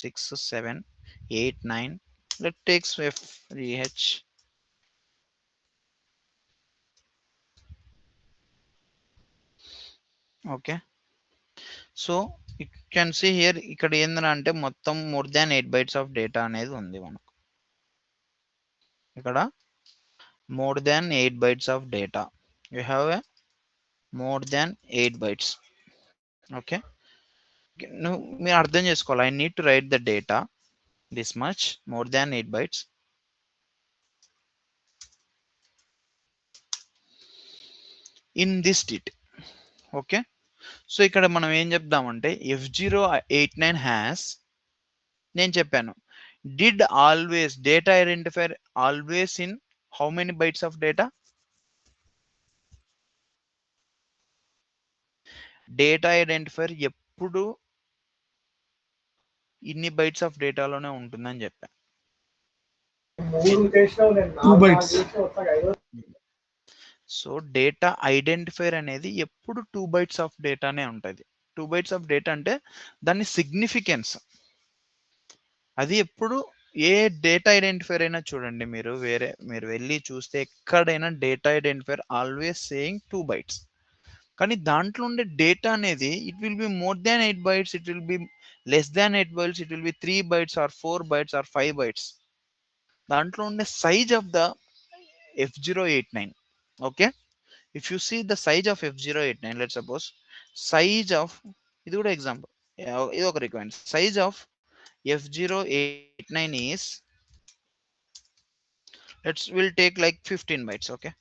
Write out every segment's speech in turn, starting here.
6, 7, 8, 9. Let's take FDH. Okay. So you can see here ఇక్కడ ఏంటంటే మొత్తం more than 8 bytes of data అనేది ఉంది మనకు. ఇక్కడ more than 8 bytes of data. You have a more than 8 bytes. Okay. నువ్వు మీరు అర్థం చేసుకోవాలి. I need to write the data this much more than 8 bytes in this DIT. Okay. So ఇక్కడ మనం ఏం చెప్దామంటే F089 హ్యాస్, నేను చెప్పాను, did always data identifier always in how many bytes of data? Data identifier ఎప్పుడు ఇన్ని bytes of డేటాలోనే ఉంటుందని చెప్పా. 2 bytes. So data identifier అనేది ఎప్పుడు 2 bytes ఆఫ్ డేటానే ఉంటుంది. 2 bytes ఆఫ్ డేటా అంటే దాని సిగ్నిఫికెన్స్, అది ఎప్పుడు ఏ డేటా ఐడెంటిఫైర్ అయినా చూడండి, మీరు వెళ్ళి చూస్తే ఎక్కడైనా data identifier always saying 2 bytes. కానీ దాంట్లో ఉండే డేటా అనేది it will be more than 8 bytes, it will be less than 8 bytes, it will be 3 bytes or 4 bytes or 5 bytes. దాంట్లో ఉండే size of the F089. Okay, if you see the size of F089, let suppose size of, ఇది కూడా example, ఇది ఒక requirement. Size of F089 is, we'll take like 15 bytes. Okay,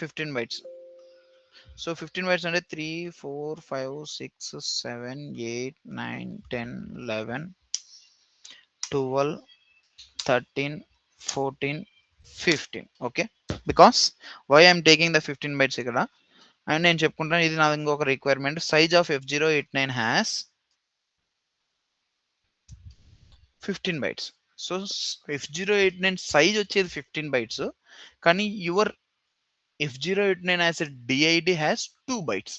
15 bytes. So 15 bytes అంటే 3, 4, 5, 6, 7, 8, 9, 10, 11, 12, 13, 14, 15. Okay, because why I'm taking the 15 bytes ఇక్కడ, and నేను చెప్పుకుంటాను ఇది నా ఇంకొక requirement. Size of F089 has 15 bytes. So F089 size వచ్చేది 15 bytes, కానీ your F089 as a DID has 2 bytes.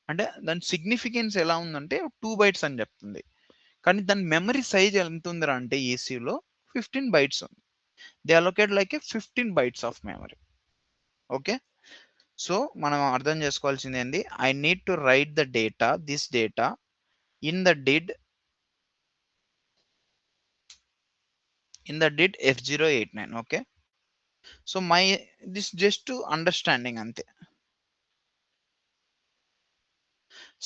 అంటే దాని సిగ్నిఫికెన్స్ ఎలా ఉందంటే 2 bytes అని చెప్తుంది, కానీ దాని మెమరీ సైజ్ ఎంత ఉందిరా అంటే ఏసీలో 15 bytes ఉంది. They allocate like A 15 bytes of memory. Okay, so మనం అర్థం చేసుకోవాల్సింది ఏంది, I need to right the data, this data in the DID F089. Okay, so this just to understanding అంతే.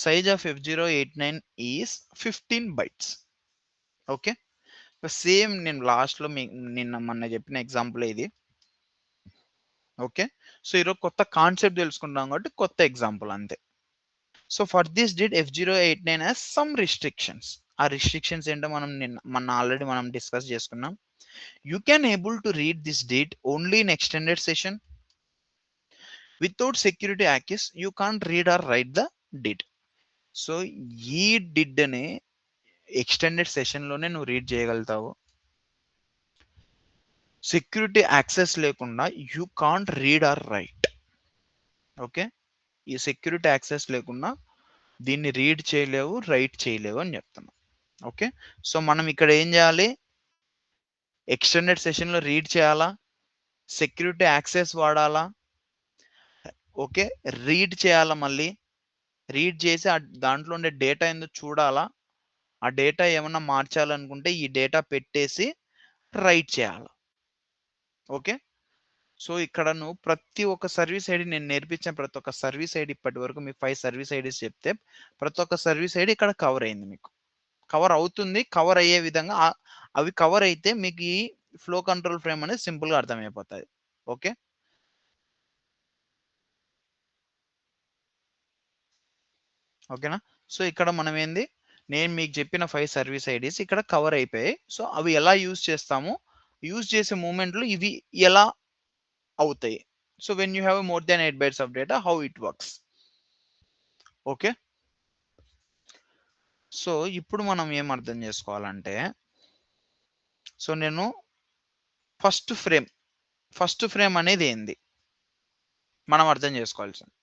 Size of F089 is 15 bytes. Okay, same నేను last లో నిన్న మొన్న చెప్పిన ఎగ్జాంపుల్ ఇది. ఓకే, సో ఈరోజు కొత్త కాన్సెప్ట్ తెలుసుకుంటాం కాబట్టి కొత్త ఎగ్జాంపుల్ అంతే. So for this did F089 has some restrictions. ఆ రిస్ట్రిక్షన్స్ ఏంటో మొన్న ఆల్రెడీ మనం డిస్కస్ చేసుకున్నాం. You can able to read this DID only in extended session. Without security access you can't read or write the DID. So ఈ DID ని extended session లోనే నువ్వు read చేయగలుగుతావు. సెక్యూరిటీ యాక్సెస్ లేకుండా you can't read or write. Okay, ఈ security access లేకుండా దీన్ని read చేయలేవు, రైట్ చేయలేవు అని చెప్తున్నా. ఓకే, సో మనం ఇక్కడ ఏం చేయాలి, ఎక్స్టెండెడ్ సెషన్లో రీడ్ చేయాలా, సెక్యూరిటీ యాక్సెస్ వాడాలా, ఓకే, రీడ్ చేయాలా, మళ్ళీ రీడ్ చేసి దాంట్లో ఉండే డేటా ఏందో చూడాలా, ఆ డేటా ఏమన్నా మార్చాలనుకుంటే ఈ డేటా పెట్టేసి రైట్ చేయాలి. ఓకే, సో ఇక్కడ నువ్వు ప్రతి ఒక్క సర్వీస్ ఐడి, నేను నేర్పించిన ప్రతి ఒక్క సర్వీస్ ఐడి, ఇప్పటి వరకు మీకు 5 సర్వీస్ ఐడీస్ చెప్తే ప్రతి ఒక్క సర్వీస్ ఐడి ఇక్కడ కవర్ అయింది, మీకు కవర్ అవుతుంది. కవర్ అయ్యే విధంగా అవి కవర్ అయితే మీకు ఈ ఫ్లో కంట్రోల్ ఫ్రేమ్ అనేది సింపుల్గా అర్థమైపోతుంది. ఓకే, ఓకేనా. సో ఇక్కడ మనం ఏంది, నేను మీకు చెప్పిన 5 సర్వీస్ ఐడీస్ ఇక్కడ కవర్ అయిపోయాయి. సో అవి ఎలా యూజ్ చేస్తాము, యూజ్ చేసే మూమెంట్లో ఇవి ఎలా అవుతాయి. So when you have more than 8 bytes of data, how it works. Okay, so ఇప్పుడు మనం ఏం అర్థం చేసుకోవాలంటే, సో నేను ఫస్ట్ ఫ్రేమ్ అనేది ఏంది మనం అర్థం చేసుకోవాల్సింది.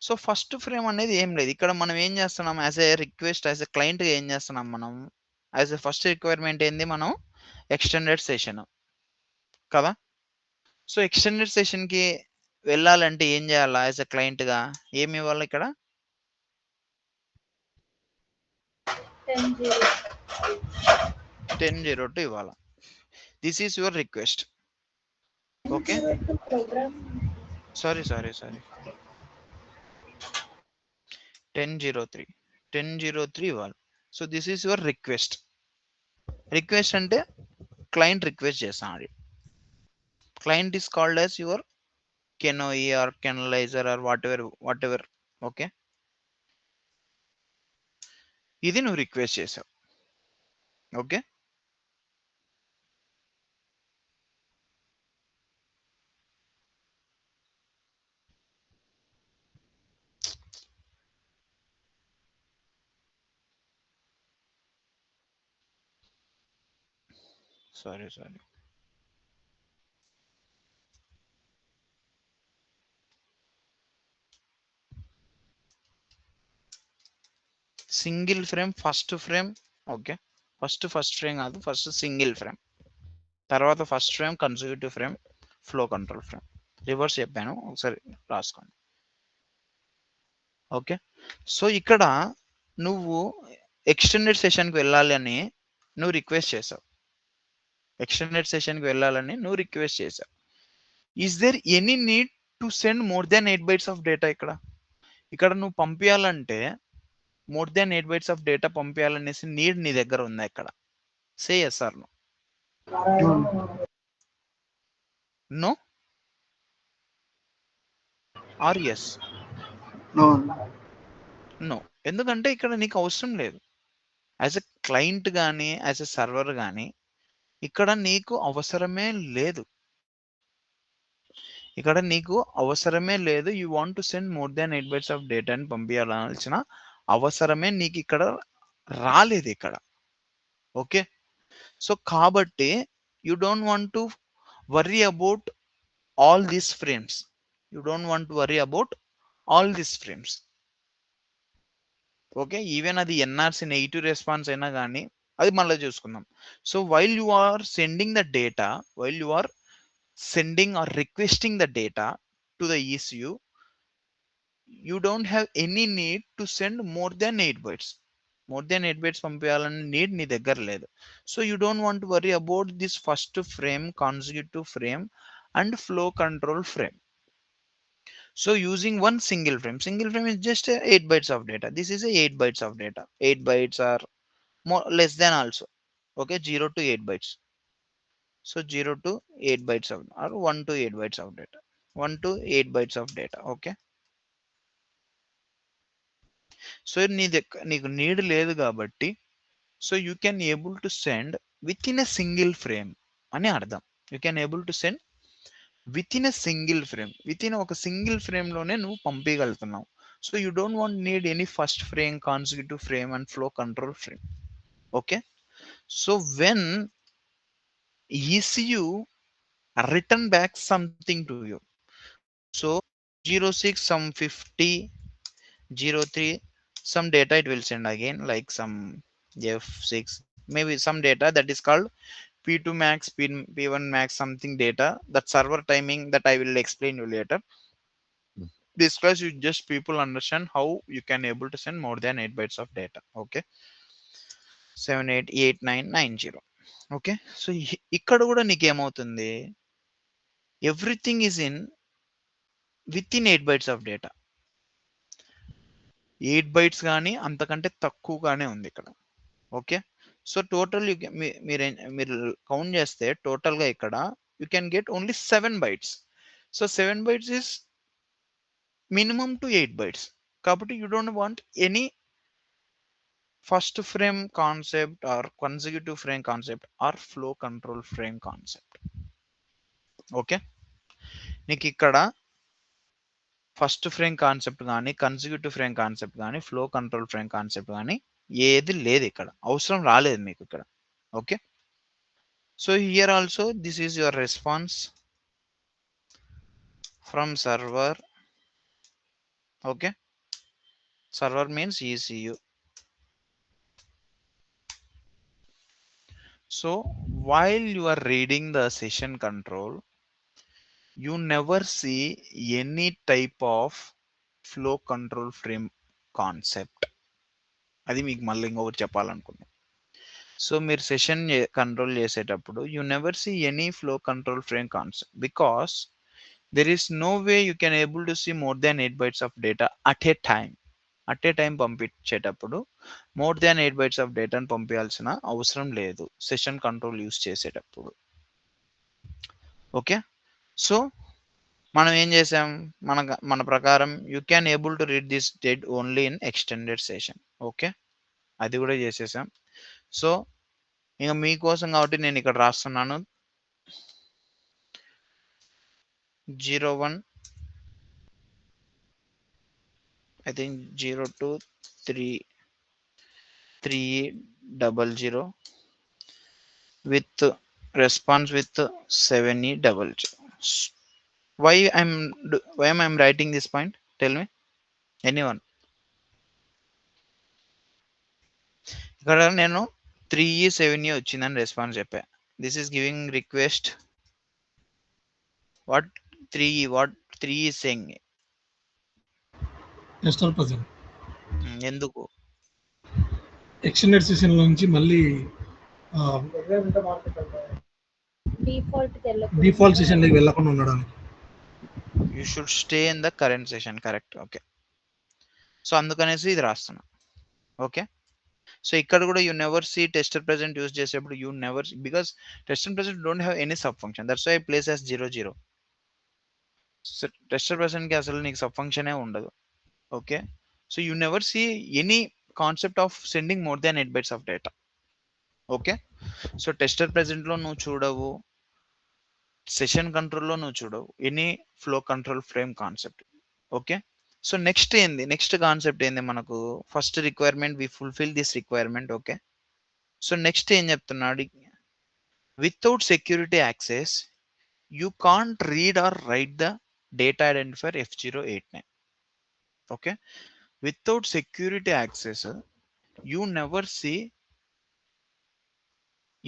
సో ఫస్ట్ ఫ్రేమ్ అనేది ఏం లేదు. ఇక్కడ మనం ఏం చేస్తున్నాం as a request as a క్లయింట్‌గా ఏం చేస్తున్నాం మనం యాజ్ ఏ ఫస్ట్ రిక్వైర్మెంట్ ఏంది మనం ఎక్స్టెండెడ్ సెషన్ కదా! సో ఎక్స్టెండెడ్ సెషన్‌కి వెళ్ళాలంటే ఏం చేయాలా యాజ్ ఏ క్లయింట్‌గా ఏమి ఇవ్వాలి ఇక్కడ? 10:0. 10.02 ఇవ్వాలా. This is your request. Okay. 10:02 program. Sorry. 10.03 ఇవ్వాలి. So this is your request. Request అంటే క్లయింట్ రిక్వెస్ట్ చేస్తాడు. Client is called as your CANoe or CANalyzer or whatever. Okay. ఇది నువ్వు రిక్వెస్ట్ చేసావు. Okay. Sorry. Single frame first frame. Okay. First frame కాదు, first single frame, తర్వాత first frame consecutive frame, flow control frame. Reverse చెప్పాను, ఒకసారి రాసుకోండి. Okay. So ఇక్కడ నువ్వు ఎక్స్టెండెడ్ సెషన్కి వెళ్ళాలి అని నువ్వు రిక్వెస్ట్ చేసావు. ఎక్స్టెండెడ్ సెషన్కి వెళ్ళాలని నువ్వు రిక్వెస్ట్ చేసావు. Is there any need to send more than 8 bytes of data? ఇక్కడ నువ్వు పంపించాలంటే more than 8 bytes of data పంపించాలనేసి నీడ్ నీ దగ్గర ఉందా ఇక్కడ? Say yes or no. No or yes? No. ఎందుకంటే ఇక్కడ నీకు అవసరం లేదు. యాజ్ ఎ క్లయింట్ కానీ యాజ్ ఎ సర్వర్ కానీ ఇక్కడ నీకు అవసరమే లేదు. You want to send more than 8 bytes of data అని పంపించాల్సిన అవసరమే నీకు ఇక్కడ రాలేదు ఇక్కడ. ఓకే. సో కాబట్టి you don't want to worry about all these frames. Okay. Even అది ఎన్ఆర్సీ నెగిటివ్ రెస్పాన్స్ అయినా కానీ అది మళ్ళీ చూసుకుందాం. So while you are sending the data, while you are sending or requesting the data to the ECU, you don't have any need to send more than 8 bytes. More than 8 bytes పంపించాలని need నీ దగ్గర లేదు. So you don't want to worry about this first frame, consecutive frame and flow control frame. So using one single frame is just 8 bytes of data. This is a 8 bytes of data. 8 bytes are more less than also. Okay, 0 to 8 bytes. So 0 to 8 bytes of or 1 to 8 bytes of data. 1 to 8 bytes of data. Okay. So నీకు need లేదు కాబట్టి so you can able to send within a single frame అని అర్థం. You can able to send within a single frame. Within ఒక single ఫ్రేమ్లోనే నువ్వు పంపించగలుగుతున్నావు. So you don't want need any first frame, consecutive frame and flow control frame. Okay. So when ECU return back something to you, so 06 some 50 03 some data it will send again, like some F6 maybe some data that is called P2 max, P1 max, something data, that server timing that I will explain you later. This class you just people understand how you can able to send more than 8 bytes of data. Okay. 788990. Okay. So ఇక్కడ కూడా నీకేమవుతుంది, everything is in within 8 bytes of data. 8 bytes కానీ అంతకంటే తక్కువగానే ఉంది ఇక్కడ. Okay. So total మీరు count చేస్తే టోటల్గా ఇక్కడ you can get only 7 bytes. So 7 bytes is minimum to 8 bytes. కాబట్టి you don't want any first frame concept or consecutive frame concept or flow control frame concept. Okay. నీకు ఇక్కడ first frame concept కానీ, consecutive frame concept కానీ, flow control frame concept కానీ ఏది లేదు ఇక్కడ, అవసరం రాలేదు మీకు ఇక్కడ. Okay. So here also this is your response from server Okay, server means ECU. So while you are reading the session control, you never see any type of flow control frame concept. అది మీకు మళ్ళీ ఇంకొకటి చెప్పాలనుకున్నాను. So మీరు session control చేసేటప్పుడు you never see any flow control frame concept, because there is no way you can able to see more than 8 bytes of data at a time. At a time పంపించేటప్పుడు more than 8 bytes of డేటాను పంపించాల్సిన అవసరం లేదు session control use చేసేటప్పుడు. Okay, so మనం ఏం చేసాం, మన మన ప్రకారం you can able to read this date only in extended session. Okay, అది కూడా చేసేసాం. సో ఇక మీకోసం కాబట్టి నేను ఇక్కడ రాస్తున్నాను 01 I think 023300 with response with 7E00. Why am I writing this point? Tell me, anyone. ఇక్కడ నేను 3E7E వచ్చిందని రెస్పాన్స్ చెప్పా. This is giving request what 3 is saying. Tester present ఎందుకు ఎక్స్టెండెడ్ సెషన్ నుంచి మళ్ళీ డిఫాల్ట్ సెషన్లోకి వెళ్ళకుండా ఉండడానికి. You should stay in the current session. Correct. Okay, so అందుకనేసి ఇది రాస్తున్నా. ఓకే, సో ఇక్కడ కూడా you never see tester present use చేసేప్పుడు you never, because tester present don't have any sub function, that's why place as 00. So tester present కి అసలు నీకు sub ఫంక్షనే ఉండదు. Okay, so you never see any concept of sending more than 8 bytes of data. Okay, so tester present లో నువ్వు చూడవు, session కంట్రోల్లో నువ్వు చూడవు any flow control frame concept. Okay, so next ఏంది, నెక్స్ట్ కాన్సెప్ట్ ఏంది మనకు, first requirement we fulfil this requirement. Okay, so next ఏం చెప్తున్నాడు, without security access you can't read or write the data identifier F089. Okay, without security access you never see,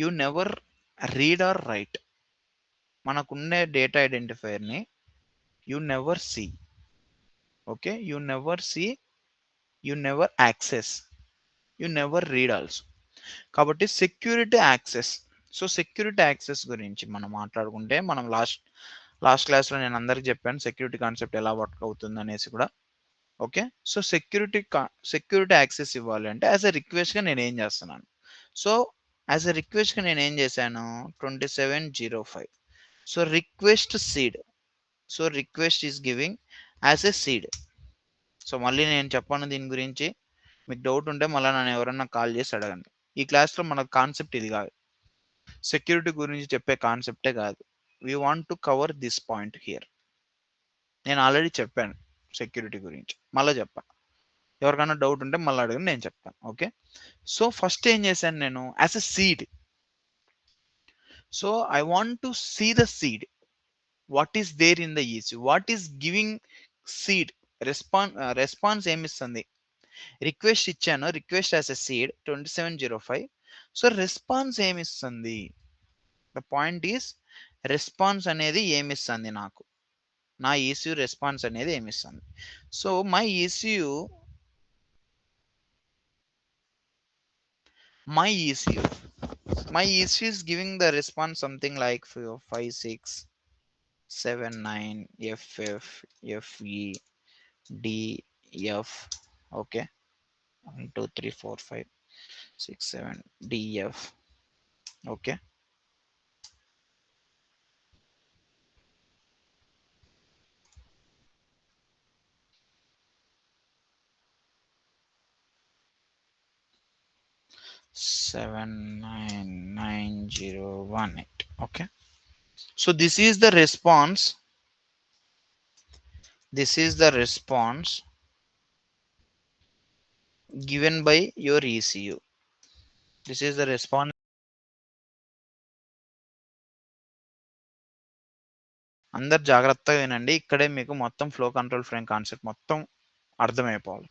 you never read or write. మనకున్నే data ఐడెంటిఫైర్ని you never see. Okay, you never see, you never access, you never read also. కాబట్టి security access. So security access గురించి మనం మాట్లాడుకుంటే, మనం last క్లాస్లో నేను అందరికి చెప్పాను సెక్యూరిటీ కాన్సెప్ట్ ఎలా వర్క్ అవుతుంది అనేసి కూడా. ఓకే, సో సెక్యూరిటీ యాక్సెస్ ఇవ్వాలి అంటే యాజ్ ఎ రిక్వెస్ట్గా నేను ఏం చేస్తున్నాను, సో యాజ్ ఎ రిక్వెస్ట్గా నేను ఏం చేశాను 2705. So request seed, so request is giving as a seed. So మళ్ళీ నేను చెప్పాను దీని గురించి, మీకు డౌట్ ఉంటే మళ్ళీ నన్ను ఎవరన్నా కాల్ చేసి అడగండి. ఈ క్లాస్లో మన కాన్సెప్ట్ ఇది కాదు, సెక్యూరిటీ గురించి చెప్పే కాన్సెప్టే కాదు. We want to cover this point here. నేను ఆల్రెడీ చెప్పాను సెక్యూరిటీ గురించి, మళ్ళీ చెప్పాను. ఎవరికైనా డౌట్ ఉంటే మళ్ళీ అడగండి, నేను చెప్తాను. ఓకే, సో ఫస్ట్ ఏం చేశాను నేను, as a seed. So I want to see the seed, what is there in the EC, what is giving seed. Response ఏమిస్తుంది, రిక్వెస్ట్ ఇచ్చాను, request as a seed 2705. So response ఏమిస్తుంది, the point is response అనేది ఏమిస్తుంది నాకు, నా ECU response అనేది ఏమిస్తుంది. So my ECU is giving the response something like 5679 FF FE DF. okay, 1 2 3 4 5 6 7 DF. okay, seven nine nine zero 1 8. okay, so this is the response, given by your ECU. This is the response. అందరు జాగ్రత్తగా వినండి, ఇక్కడే మీకు మొత్తం flow control frame concept మొత్తం అర్థమైపోవాలి.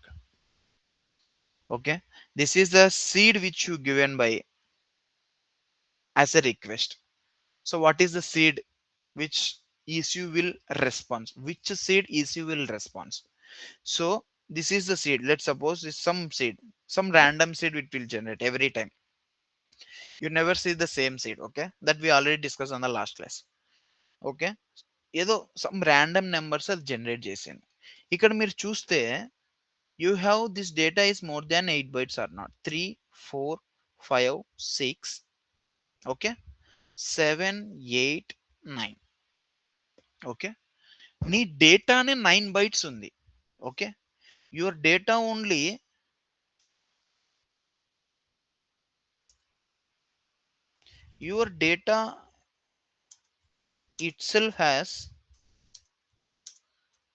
Okay, this is the seed which you given by as a request. So what is the seed which ECU will response, which seed ECU will response. So this is the seed. Let's suppose is some seed, some random seed which will generate every time. You never see the same seed. Okay, that we already discussed on the last class. Okay, ఏదో some random numbers అది generate చేసింది. ఇక్కడ మీరు చూస్తే you have this data is more than 8 bytes or not, 3 4 5 6, okay, 7 8 9. Okay, నీ డేటానే 9 bytes ఉంది. Okay, your data only your data itself has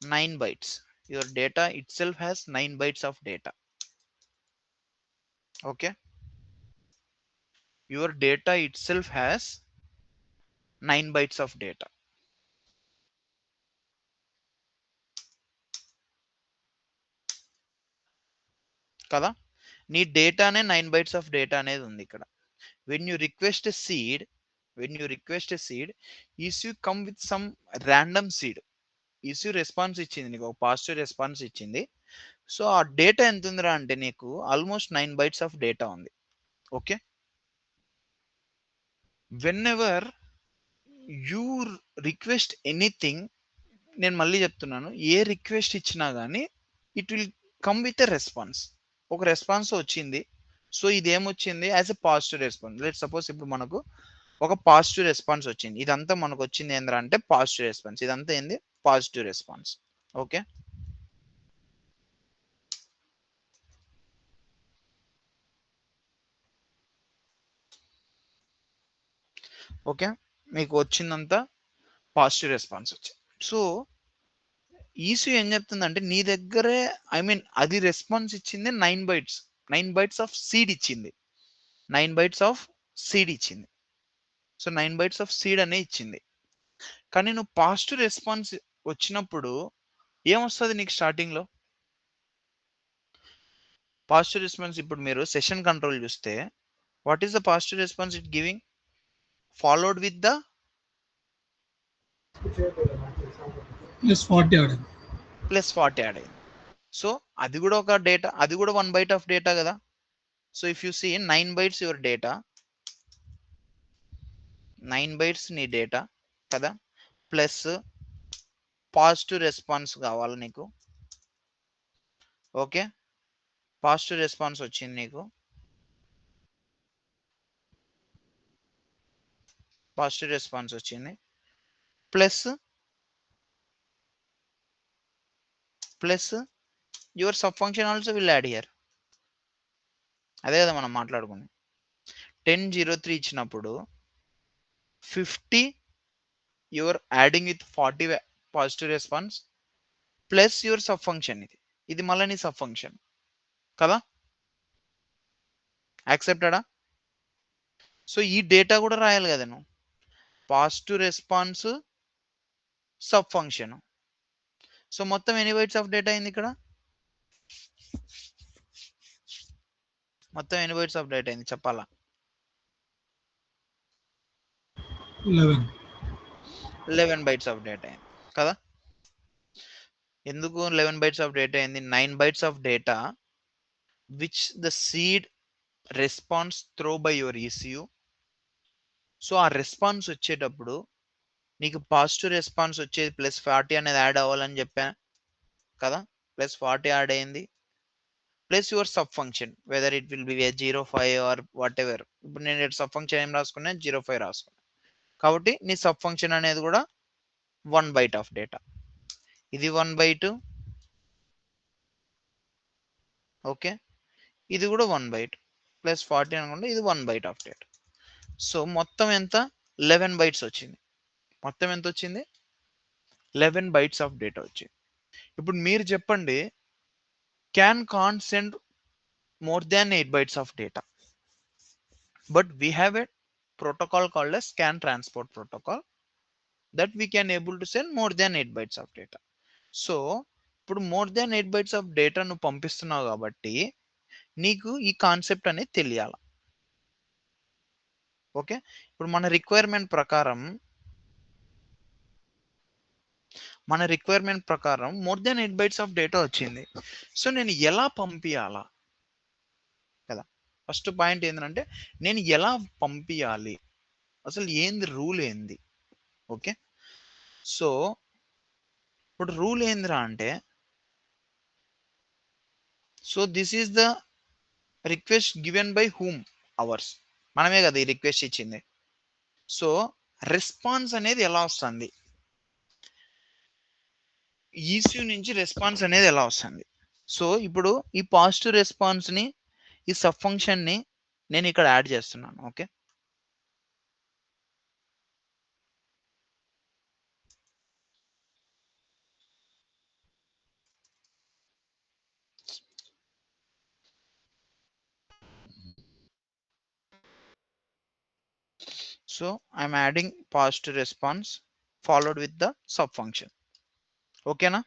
9 bytes. Your data itself has 9 bytes of data. Okay, your data itself has 9 bytes of data. కదా, నీ డేటానే 9 bytes of data అనేది ఉంది ఇక్కడ. when you request a seed when you request a seed, ECU come with some random seed. ECU response ఇచ్చింది నీకు, ఒక positive response ఇచ్చింది. So ఆ డేటా ఎంత ఉందిరా అంటే నీకు ఆల్మోస్ట్ 9 bytes ఆఫ్ డేటా ఉంది. Okay, when ever you request anything, నేను మళ్ళీ చెప్తున్నాను, ఏ రిక్వెస్ట్ ఇచ్చినా కానీ it will come with a response. ఒక రెస్పాన్స్ వచ్చింది. సో ఇది ఏమొచ్చింది, as a positive response. Let suppose ఇప్పుడు మనకు ఒక పాజిటివ్ రెస్పాన్స్ వచ్చింది. ఇదంతా మనకు వచ్చింది ఏంద్రా అంటే పాజిటివ్ రెస్పాన్స్. ఇదంతా ఏంది, పాజిటివ్ రెస్పాన్స్. ఓకే, ఓకే, మీకు వచ్చిందంతా పాజిటివ్ రెస్పాన్స్ వచ్చింది. సో ఈసీ ఏం చెప్తుందంటే నీ దగ్గరే, ఐ మీన్ అది రెస్పాన్స్ ఇచ్చింది 9 bytes, 9 bytes ఆఫ్ సీడ్ ఇచ్చింది, 9 bytes ఆఫ్ సీడ్ ఇచ్చింది. సో 9 bytes ఆఫ్ సీడ్ అనే ఇచ్చింది. కానీ నువ్వు పాజిటివ్ రెస్పాన్స్ వచ్చినప్పుడు ఏమొస్తుంది నీకు స్టార్టింగ్ లో? పాజిటివ్ రెస్పాన్స్ ఇప్పుడు మీరు సెషన్ కంట్రోల్ చూస్తే, what is the positive response it giving, followed with the +40 ఆడ +40 యాడ్ అయింది. సో అది కూడా ఒక డేటా, అది కూడా 1 byte ఆఫ్ డేటా కదా. So if you see 9 bytes your data, 9 bytes నీ డేటా కదా, ప్లస్ పాజిటివ్ రెస్పాన్స్ కావాలి నీకు. ఓకే, పాజిటివ్ రెస్పాన్స్ వచ్చింది నీకు, పాజిటివ్ రెస్పాన్స్ వచ్చింది, plus your sub function also will add here. అదే కదా మనం మాట్లాడుకుంది. 1003 ఇచ్చినప్పుడు 50 your adding with 40 positive response plus your sub function. ఇది మళ్ళీ నీ సబ్ ఫంక్షన్ కదా, యాక్సెప్టెడా? సో ఈ డేటా కూడా రాయాలి కదా నువ్వు, positive response sub function. So మొత్తం ఎన్ని బైట్స్ ఆఫ్ డేటా అయింది ఇక్కడ, మొత్తం ఎన్ని బైట్స్ ఆఫ్ డేటా అయింది చెప్పాలా? 11 bytes ఆఫ్ డేటా అయింది కదా. ఎందుకు 11 bytes ఆఫ్ డేటా అయింది? 9 bytes of data which the seed response throw by your ECU. So ఆ రెస్పాన్స్ వచ్చేటప్పుడు నీకు పాజిటివ్ రెస్పాన్స్ వచ్చేది +40 అనేది యాడ్ అవ్వాలని చెప్పా కదా, +40 యాడ్ అయింది, plus your sub function whether it will be 05 or whatever. ఇప్పుడు నేను సబ్ ఫంక్షన్ ఏం రాసుకున్నా, 05 రాసుకున్నా. కాబట్టి నీ సబ్ ఫంక్షన్ అనేది కూడా 1 byte ఆఫ్ డేటా. ఇది 1 byte, ఓకే, ఇది కూడా 1 byte, +40 అనుకుంటే ఇది 1 byte ఆఫ్ డేటా. సో మొత్తం ఎంత, 11 bytes వచ్చింది. మొత్తం ఎంత వచ్చింది, 11 bytes ఆఫ్ డేటా వచ్చింది. ఇప్పుడు మీరు చెప్పండి, can't send more than 8 bytes of data, but we have a protocol called as can transport protocol that we can able to send more than 8 bytes of data. So ఇప్పుడు more than 8 bytes of data నువ్వు పంపిస్తున్నావు కాబట్టి నీకు ఈ concept అనేది తెలియాలి. Okay, ఇప్పుడు మన రిక్వైర్మెంట్ ప్రకారం more than 8 bytes of data వచ్చింది. సో నేను ఎలా పంపించాలా కదా, ఫస్ట్ పాయింట్ ఏంటంటే నేను ఎలా పంపించాలి, అసలు ఏంది రూల్ ఏంది. ఓకే, సో ఇప్పుడు రూల్ ఏందిరా అంటే, so this is the request given by whom, hours, మనమే కదా ఈ రిక్వెస్ట్ ఇచ్చింది. సో రెస్పాన్స్ అనేది ఎలా వస్తుంది, ఈసీ నుంచి రెస్పాన్స్ అనేది ఎలా వస్తుంది. సో ఇప్పుడు ఈ పాజిటివ్ రెస్పాన్స్ని, ఈ సబ్ ఫంక్షన్ని నేను ఇక్కడ యాడ్ చేస్తున్నాను. Okay, so I'm adding positive response followed with the sub function. ఓకేనా,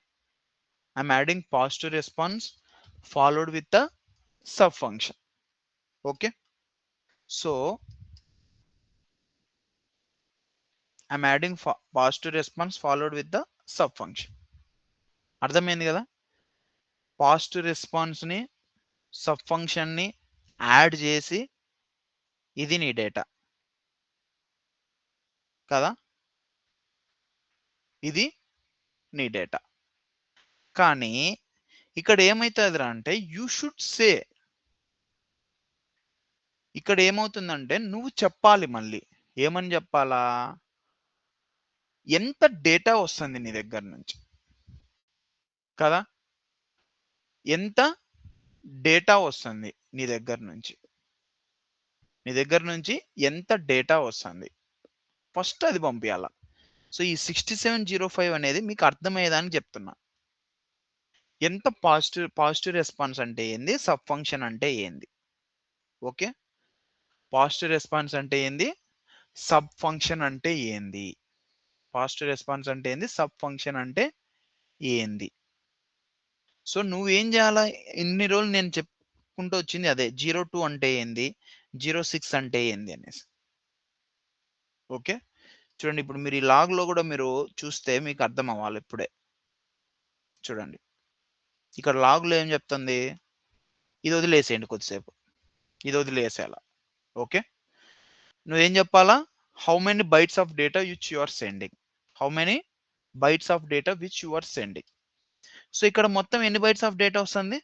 I'm adding positive response followed with the sub function. Okay, so I'm adding positive response followed with the sub function. అర్థమైంది కదా, positive response ని sub function ని add చేసి ఇది నీ data కదా, ఇది నీ డేటా. కానీ ఇక్కడ ఏమవుతుందిరా అంటే యూ షుడ్ సే, ఇక్కడ ఏమవుతుందంటే నువ్వు చెప్పాలి, మళ్ళీ ఏమని చెప్పాలా, ఎంత డేటా వస్తుంది నీ దగ్గర నుంచి కదా, ఎంత డేటా వస్తుంది నీ దగ్గర నుంచి ఎంత డేటా వస్తుంది, ఫస్ట్ అది పంపించాల. సో ఈ 6705 అనేది మీకు అర్థమయ్యేదానికి చెప్తున్నా. ఎంత పాజిటివ్ రెస్పాన్స్ అంటే ఏంది, సబ్ ఫంక్షన్ అంటే ఏంది. ఓకే, పాజిటివ్ రెస్పాన్స్ అంటే ఏంది, సబ్ ఫంక్షన్ అంటే ఏంది, పాజిటివ్ రెస్పాన్స్ అంటే ఏంది, సబ్ ఫంక్షన్ అంటే ఏంది. సో నువ్వేం చేయాలా, ఇన్ని రోజులు నేను చెప్పుకుంటూ వచ్చింది అదే, 02 అంటే ఏంది, 06 అంటే ఏంది అనేసి. ఓకే, చూడండి ఇప్పుడు మీరు ఈ లాగ్లో కూడా మీరు చూస్తే మీకు అర్థం అవ్వాలి. ఇప్పుడే చూడండి, ఇక్కడ లాగ్లో ఏం చెప్తుంది, ఇది వదిలేసేయండి కొద్దిసేపు, ఇది వదిలేసేయాల. ఓకే, నువ్వేం చెప్పాలా, how many bytes of data which you are sending, how many bytes of data which you are sending. So ఇక్కడ మొత్తం ఎన్ని బైట్స్ ఆఫ్ డేటా వస్తుంది,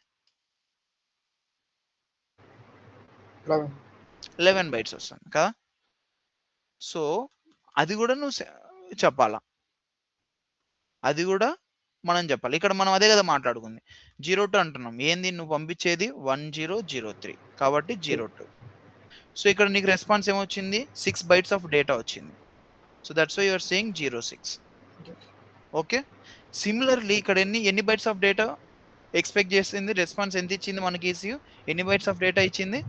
11 బైట్స్ వస్తుంది కదా. సో అది కూడా నువ్వు చెప్పాలా, అది కూడా మనం చెప్పాలి. ఇక్కడ మనం అదే కదా మాట్లాడుకుంది, 02 అంటున్నాం, ఏంది నువ్వు పంపించేది 1003 కాబట్టి 02. సో ఇక్కడ నీకు రెస్పాన్స్ ఏమొచ్చింది, 6 బైట్స్ ఆఫ్ డేటా వచ్చింది. So that's why you're saying 06. Okay, similarly ఇక్కడ ఎన్ని బైట్స్ ఆఫ్ డేటా ఎక్స్పెక్ట్ చేసింది, రెస్పాన్స్ ఎంత ఇచ్చింది మనకి ఈసీయూ, ఎన్ని బైట్స్ ఆఫ్ డేటా ఇచ్చింది,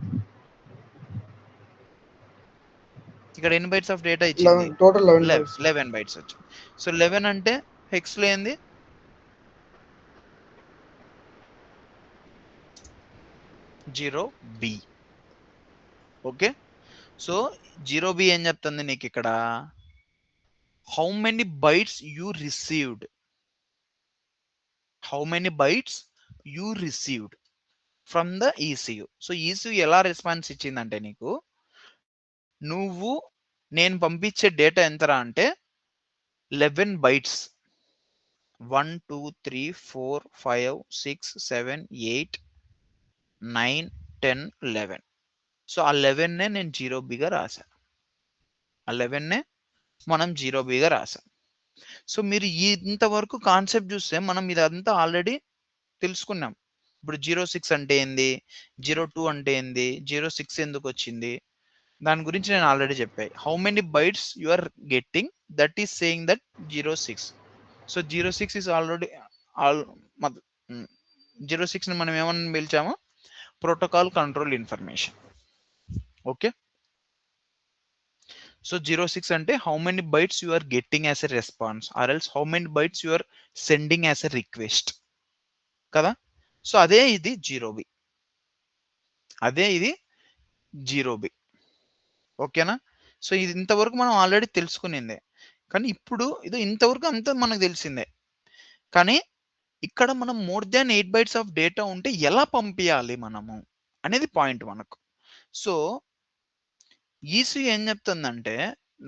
ఇక్కడ ఎన్ని బైట్స్ ఆఫ్ డేటా ఇచ్చింది, టోటల్ 11 బైట్స్ వచ్చింది. సో 11 అంటే హెక్స్ లో ఏంది, 0b. ఓకే, సో 0b ఏం చెప్తుంది నీకు ఇక్కడ, how many bytes you received, how many bytes you received from the ECU. So ECU ఎలా రెస్పాన్స్ ఇచ్చిందంటే నీకు, నువ్వు నేను పంపించే డేటా ఎంతరా అంటే 11 బైట్స్, 1 2 3 4 5 6 7 8 9 10 11. సో ఆ 11నే నేను 0bగా రాశాను, ఆ 11నే మనం 0bగా రాసాం. సో మీరు ఇంతవరకు కాన్సెప్ట్ చూస్తే మనం ఇదంతా ఆల్రెడీ తెలుసుకున్నాం. ఇప్పుడు 06 అంటే ఏంది, 02 అంటే ఏంది, 06 ఎందుకు వచ్చింది, దాని గురించి నేను ఆల్రెడీ చెప్పాను. How many bytes you are getting, that is saying that 06. So 06 is already 06ని మనం ఏమని పిలిచాము, protocol control information. Okay, so 06 అంటే how many bytes you are getting as a response, or else how many bytes you are sending as a request. కదా. So అదే ఇది 0b, అదే ఇది 0b. ఓకేనా. సో ఇది ఇంతవరకు మనం ఆల్రెడీ తెలుసుకునిందే, కానీ ఇప్పుడు ఇది ఇంతవరకు అంతా మనకు తెలిసిందే. కానీ ఇక్కడ మనం more than 8 bytes of data ఉంటే ఎలా పంపించాలి మనము అనేది పాయింట్ మనకు. సో ఈసీ ఏం చెప్తుందంటే,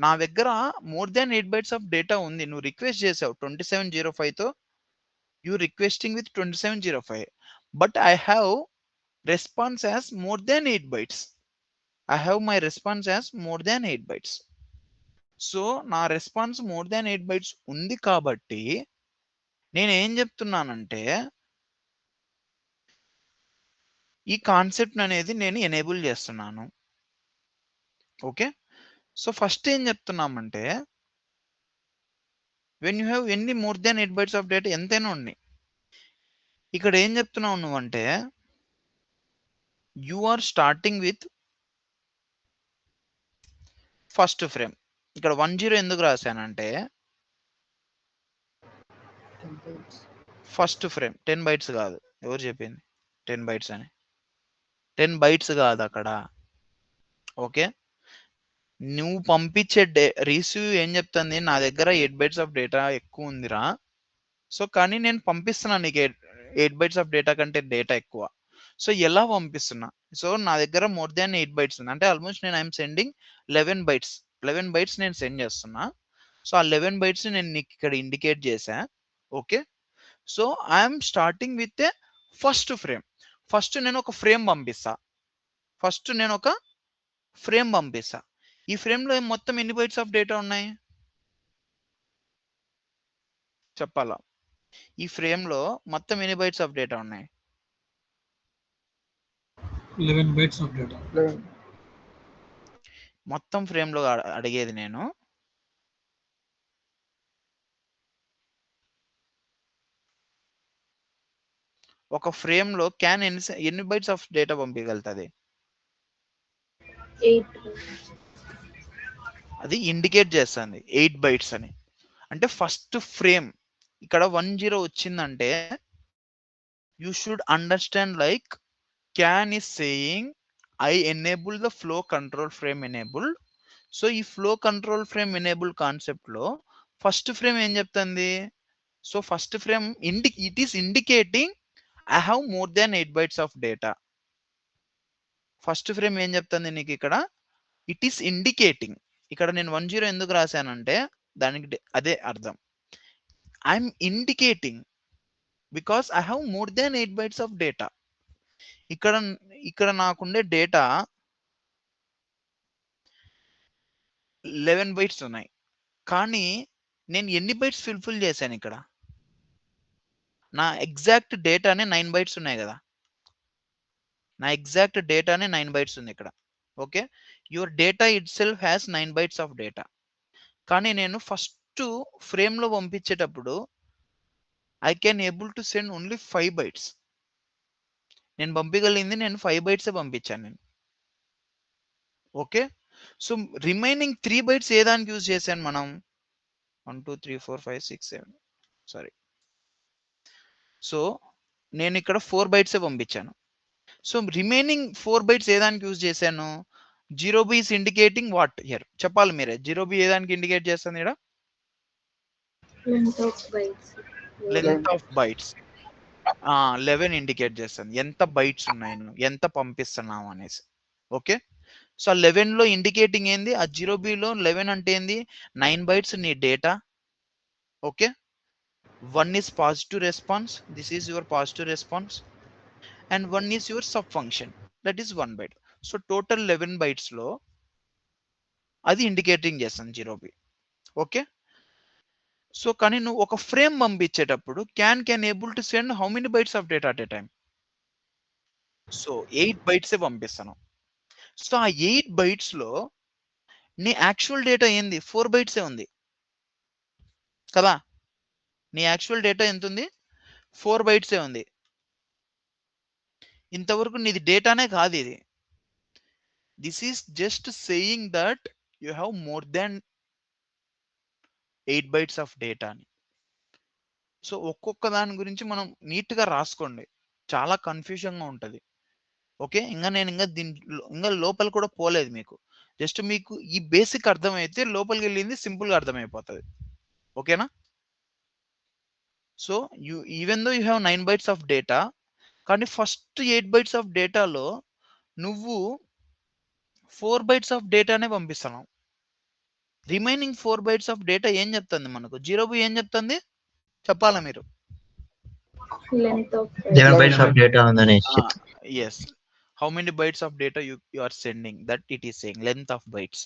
నా దగ్గర more than 8 bytes of data ఉంది, నువ్వు రిక్వెస్ట్ చేసావు 2705తో, you requesting with 2705, but I have response as more than 8 bytes. I have my response as more than 8 bytes. So నా రెస్పాన్స్ మోర్ దాన్ 8 బైట్స్ ఉంది కాబట్టి నేను ఏం చెప్తున్నానంటే, ఈ కాన్సెప్ట్ అనేది నేను ఎనేబుల్ చేస్తున్నాను. ఓకే. సో ఫస్ట్ ఏం చెప్తున్నామంటే, వెన్ యూ హ్యావ్ ఎన్ని more than 8 bytes of data ఎంతైనా ఉన్నాయి, ఇక్కడ ఏం చెప్తున్నావు నువ్వంటే, you are starting with first frame. ఇక్కడ 10 ఎందుకు రాశానంటే, ఫస్ట్ ఫ్రేమ్ 10 బైట్స్ కాదు. ఎవరు చెప్పింది 10 బైట్స్ అని? 10 బైట్స్ కాదు అక్కడ. ఓకే. నువ్వు పంపించే రిసీవ్ ఏం చెప్తుంది, నా దగ్గర 8 బైట్స్ ఆఫ్ డేటా ఎక్కువ ఉందిరా, సో కానీ నేను పంపిస్తున్నా నీకు 8 బైట్స్ ఆఫ్ డేటా కంటే డేటా ఎక్కువ. సో ఎలా పంపిస్తున్నా, సో నా దగ్గర మోర్ దాన్ 8 బైట్స్ ఉంది అంటే ఆల్మోస్ట్ నేను ఐఎమ్ సెండింగ్ 11 బైట్స్. 11 బైట్స్ నేను సెండ్ చేస్తున్నా. సో ఆ 11 బైట్స్ నేను నీకు ఇక్కడ ఇండికేట్ చేశా. Okay. So I'm starting with a first frame. First నేను ఒక ఫ్రేమ్ పంపిస్తా. ఈ ఫ్రేమ్లో మొత్తం ఎన్ని బైట్స్ ఆఫ్ డేటా ఉన్నాయి చెప్పాలా? ఈ ఫ్రేమ్లో మొత్తం ఎన్ని బైట్స్ ఆఫ్ డేటా ఉన్నాయి? 11 బైట్స్ ఆఫ్ డేటా. మొత్తం ఫ్రేమ్లో అడిగేది నేను, ఒక ఫ్రేమ్లో క్యాన్ ఎన్ని బైట్స్ ఆఫ్ డేటా పంపించగలుగుతుంది? అది ఇండికేట్ చేస్తుంది 8 బైట్స్ అని. అంటే ఫస్ట్ ఫ్రేమ్ ఇక్కడ 10 వచ్చిందంటే you should understand like CAN is saying I enable the flow control frame enable. So ఈ flow control frame enable concept లో ఫస్ట్ ఫ్రేమ్ ఏం చెప్తుంది? So first frame it is indicating I have more than 8 bytes of data. First frame ఏం చెప్తుంది నీకు ఇక్కడ? It is indicating. ఇక్కడ నేను 10 ఎందుకు రాశానంటే దానికి అదే అర్థం. I'm indicating because I have more than 8 bytes of data. ఇక్కడ నాకుండే డేటా 11 బైట్స్ ఉన్నాయి, కానీ నేను ఎన్ని బైట్స్ ఫుల్ఫిల్ చేశాను ఇక్కడ? నా ఎగ్జాక్ట్ డేటానే 9 బైట్స్ ఉన్నాయి కదా, నా ఎగ్జాక్ట్ డేటానే 9 బైట్స్ ఉంది ఇక్కడ. Okay. Your data itself has 9 bytes of data. కానీ నేను ఫస్ట్ ఫ్రేమ్లో పంపించేటప్పుడు I can able to send only 5 bytes. నేను పంపించగలిగింది నేను 5 బైట్సే పంపించాను నేను. ఓకే. సో రిమైనింగ్ 3 బైట్స్ ఏ దానికి యూజ్ చేశాను మనం? 1 2 3 4 5 6 7 సారీ. సో నేను ఇక్కడ 4 బైట్సే పంపించాను. సో రిమైనింగ్ 4 బైట్స్ ఏ దానికి యూజ్ చేశాను? 0b is indicating what here? చెప్పాలి మీరే. 0b ఏ దానికి ఇండికేట్ చేస్తుంది ఇక్కడ? Length of bytes. 11 ఇండికేట్ చేస్తుంది ఎంత బైట్స్ ఉన్నాయి, ఎంత పంపిస్తున్నావు అనేసి. ఓకే. సో 11 లో ఇండికేటింగ్ ఏంది? ఆ 0b లో 11 అంటే ఏంది? 9 బైట్స్ నీ data. Okay. 1 is positive response, this is your positive response, and 1 is your sub function, that is 1 byte. So total 11 bytes లో అది ఇండికేటింగ్ చేస్తాను 0b. ఓకే. సో కానీ నువ్వు ఒక ఫ్రేమ్ పంపించేటప్పుడు can able to send how many bytes of data at a time? So 8 బైట్సే పంపిస్తాను. So ఆ 8 బైట్స్ లో నీ యాక్చువల్ డేటా ఏంది? 4 బైట్సే ఉంది కదా. నీ యాక్చువల్ డేటా ఎంత ఉంది? 4 బైట్సే ఉంది. ఇంతవరకు నీది డేటానే కాదు ఇది. This is just saying that you have more than 8 bytes of data అని. సో ఒక్కొక్క దాని గురించి మనం నీట్గా రాసుకోండి, చాలా కన్ఫ్యూజన్గా ఉంటుంది. ఓకే, ఇంకా నేను దీంట్లో ఇంకా లోపల కూడా పోలేదు మీకు, జస్ట్ మీకు ఈ బేసిక్ అర్థమైతే లోపలికి వెళ్ళింది సింపుల్గా అర్థమైపోతుంది. ఓకేనా? So even though you have 9 bytes of data, కానీ ఫస్ట్ 8 bytes ఆఫ్ డేటాలో నువ్వు 4 bytes ఆఫ్ డేటానే పంపిస్తున్నావు. రిమైనింగ్ 4 bytes ఆఫ్ డేటా ఏం చెప్తుంది మనకు? 0 ఏం చెప్తుంది చెప్పాలా మీరు? length of 11 bytes of data ఉందని yes, how many bytes of data you are sending, that it is saying length of bytes.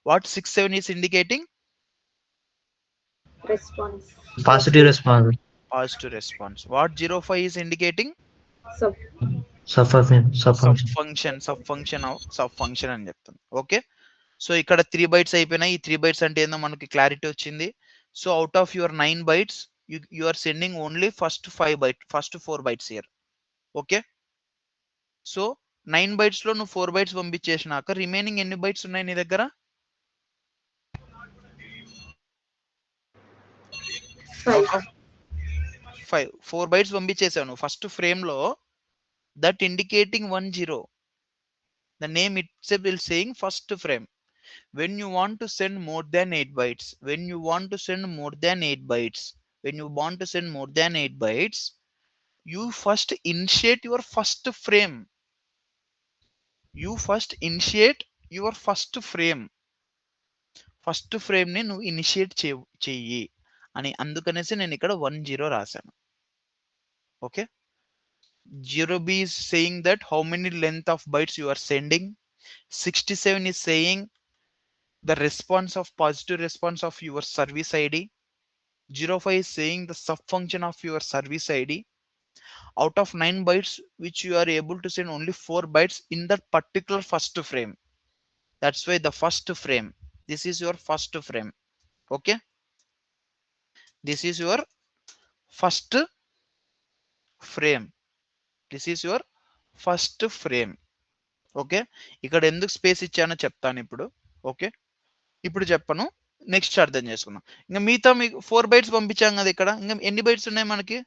What 67 is indicating? response positive response Positive response. What 05 is indicating? sub సబ్ఫంక్షన్ అని చెప్తాను. Okay, so ఇక్కడ 3 bytes అయిపోయినాయి. ఈ 3 bytes అంటే ఏందో మనకి clarity వచ్చింది. So out of your 9 bytes you are sending only first 4 bytes here. Okay, so 9 bytes లో నువ్వు 4 bytes పంపించేసినాక రిమైనింగ్ ఎన్ని bytes ఉన్నాయి నీ దగ్గర? 4 bytes పంపించేసావు నువ్వు ఫస్ట్ ఫ్రేమ్ లో. That indicating 10. the name itself is saying first frame. When you want to send more than 8 bytes, when you want to send more than 8 bytes, you first initiate your first frame. First frame ని నువ్వు initiate చెయ్యి అని అందుకనేసి నేను ఇక్కడ 10 రాశాను. Okay, 0b is saying that how many length of bytes you are sending. 67 is saying the positive response of your service id. 05 is saying the subfunction of your service id. Out of 9 bytes which you are able to send only 4 bytes in that particular first frame. That's why the first frame, this is your first frame. Okay, this is your first frame. Okay, ఇక్కడ ఎందుకు space ఇచ్చానో చెప్తాను ఇప్పుడు. Okay, ఇప్పుడు చెప్పను, next అర్థం చేసుకుందాం. ఇంకా మిగతా మీకు 4 bytes పంపించాం కదా, ఇక్కడ ఇంకా ఎన్ని bytes ఉన్నాయి మనకి?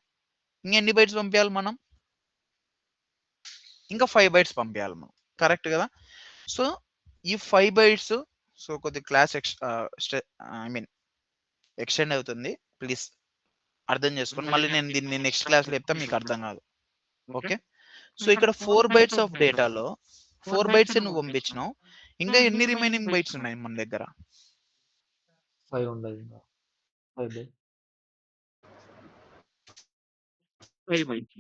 ఇంకా ఎన్ని bytes పంపించాలి మనం? ఇంకా 5 bytes పంపించాలి మనం, కరెక్ట్ కదా? సో ఈ 5 bytes, సో కొద్ది క్లాస్ ఎక్స్టెండ్ అవుతుంది, ప్లీజ్ అర్థం చేసుకోండి. మళ్ళీ నేను దీన్ని నెక్స్ట్ క్లాస్లో చెప్తా, మీకు అర్థం కాదు. ఓకే, సో ఇక్కడ 4 bytes ఆఫ్ డేటాలో 4 bytes నువ్వు పంపించినావు. ఇంకా ఎన్ని రిమైనింగ్ bytes ఉన్నాయి మన దగ్గర? 5 ఉండదు.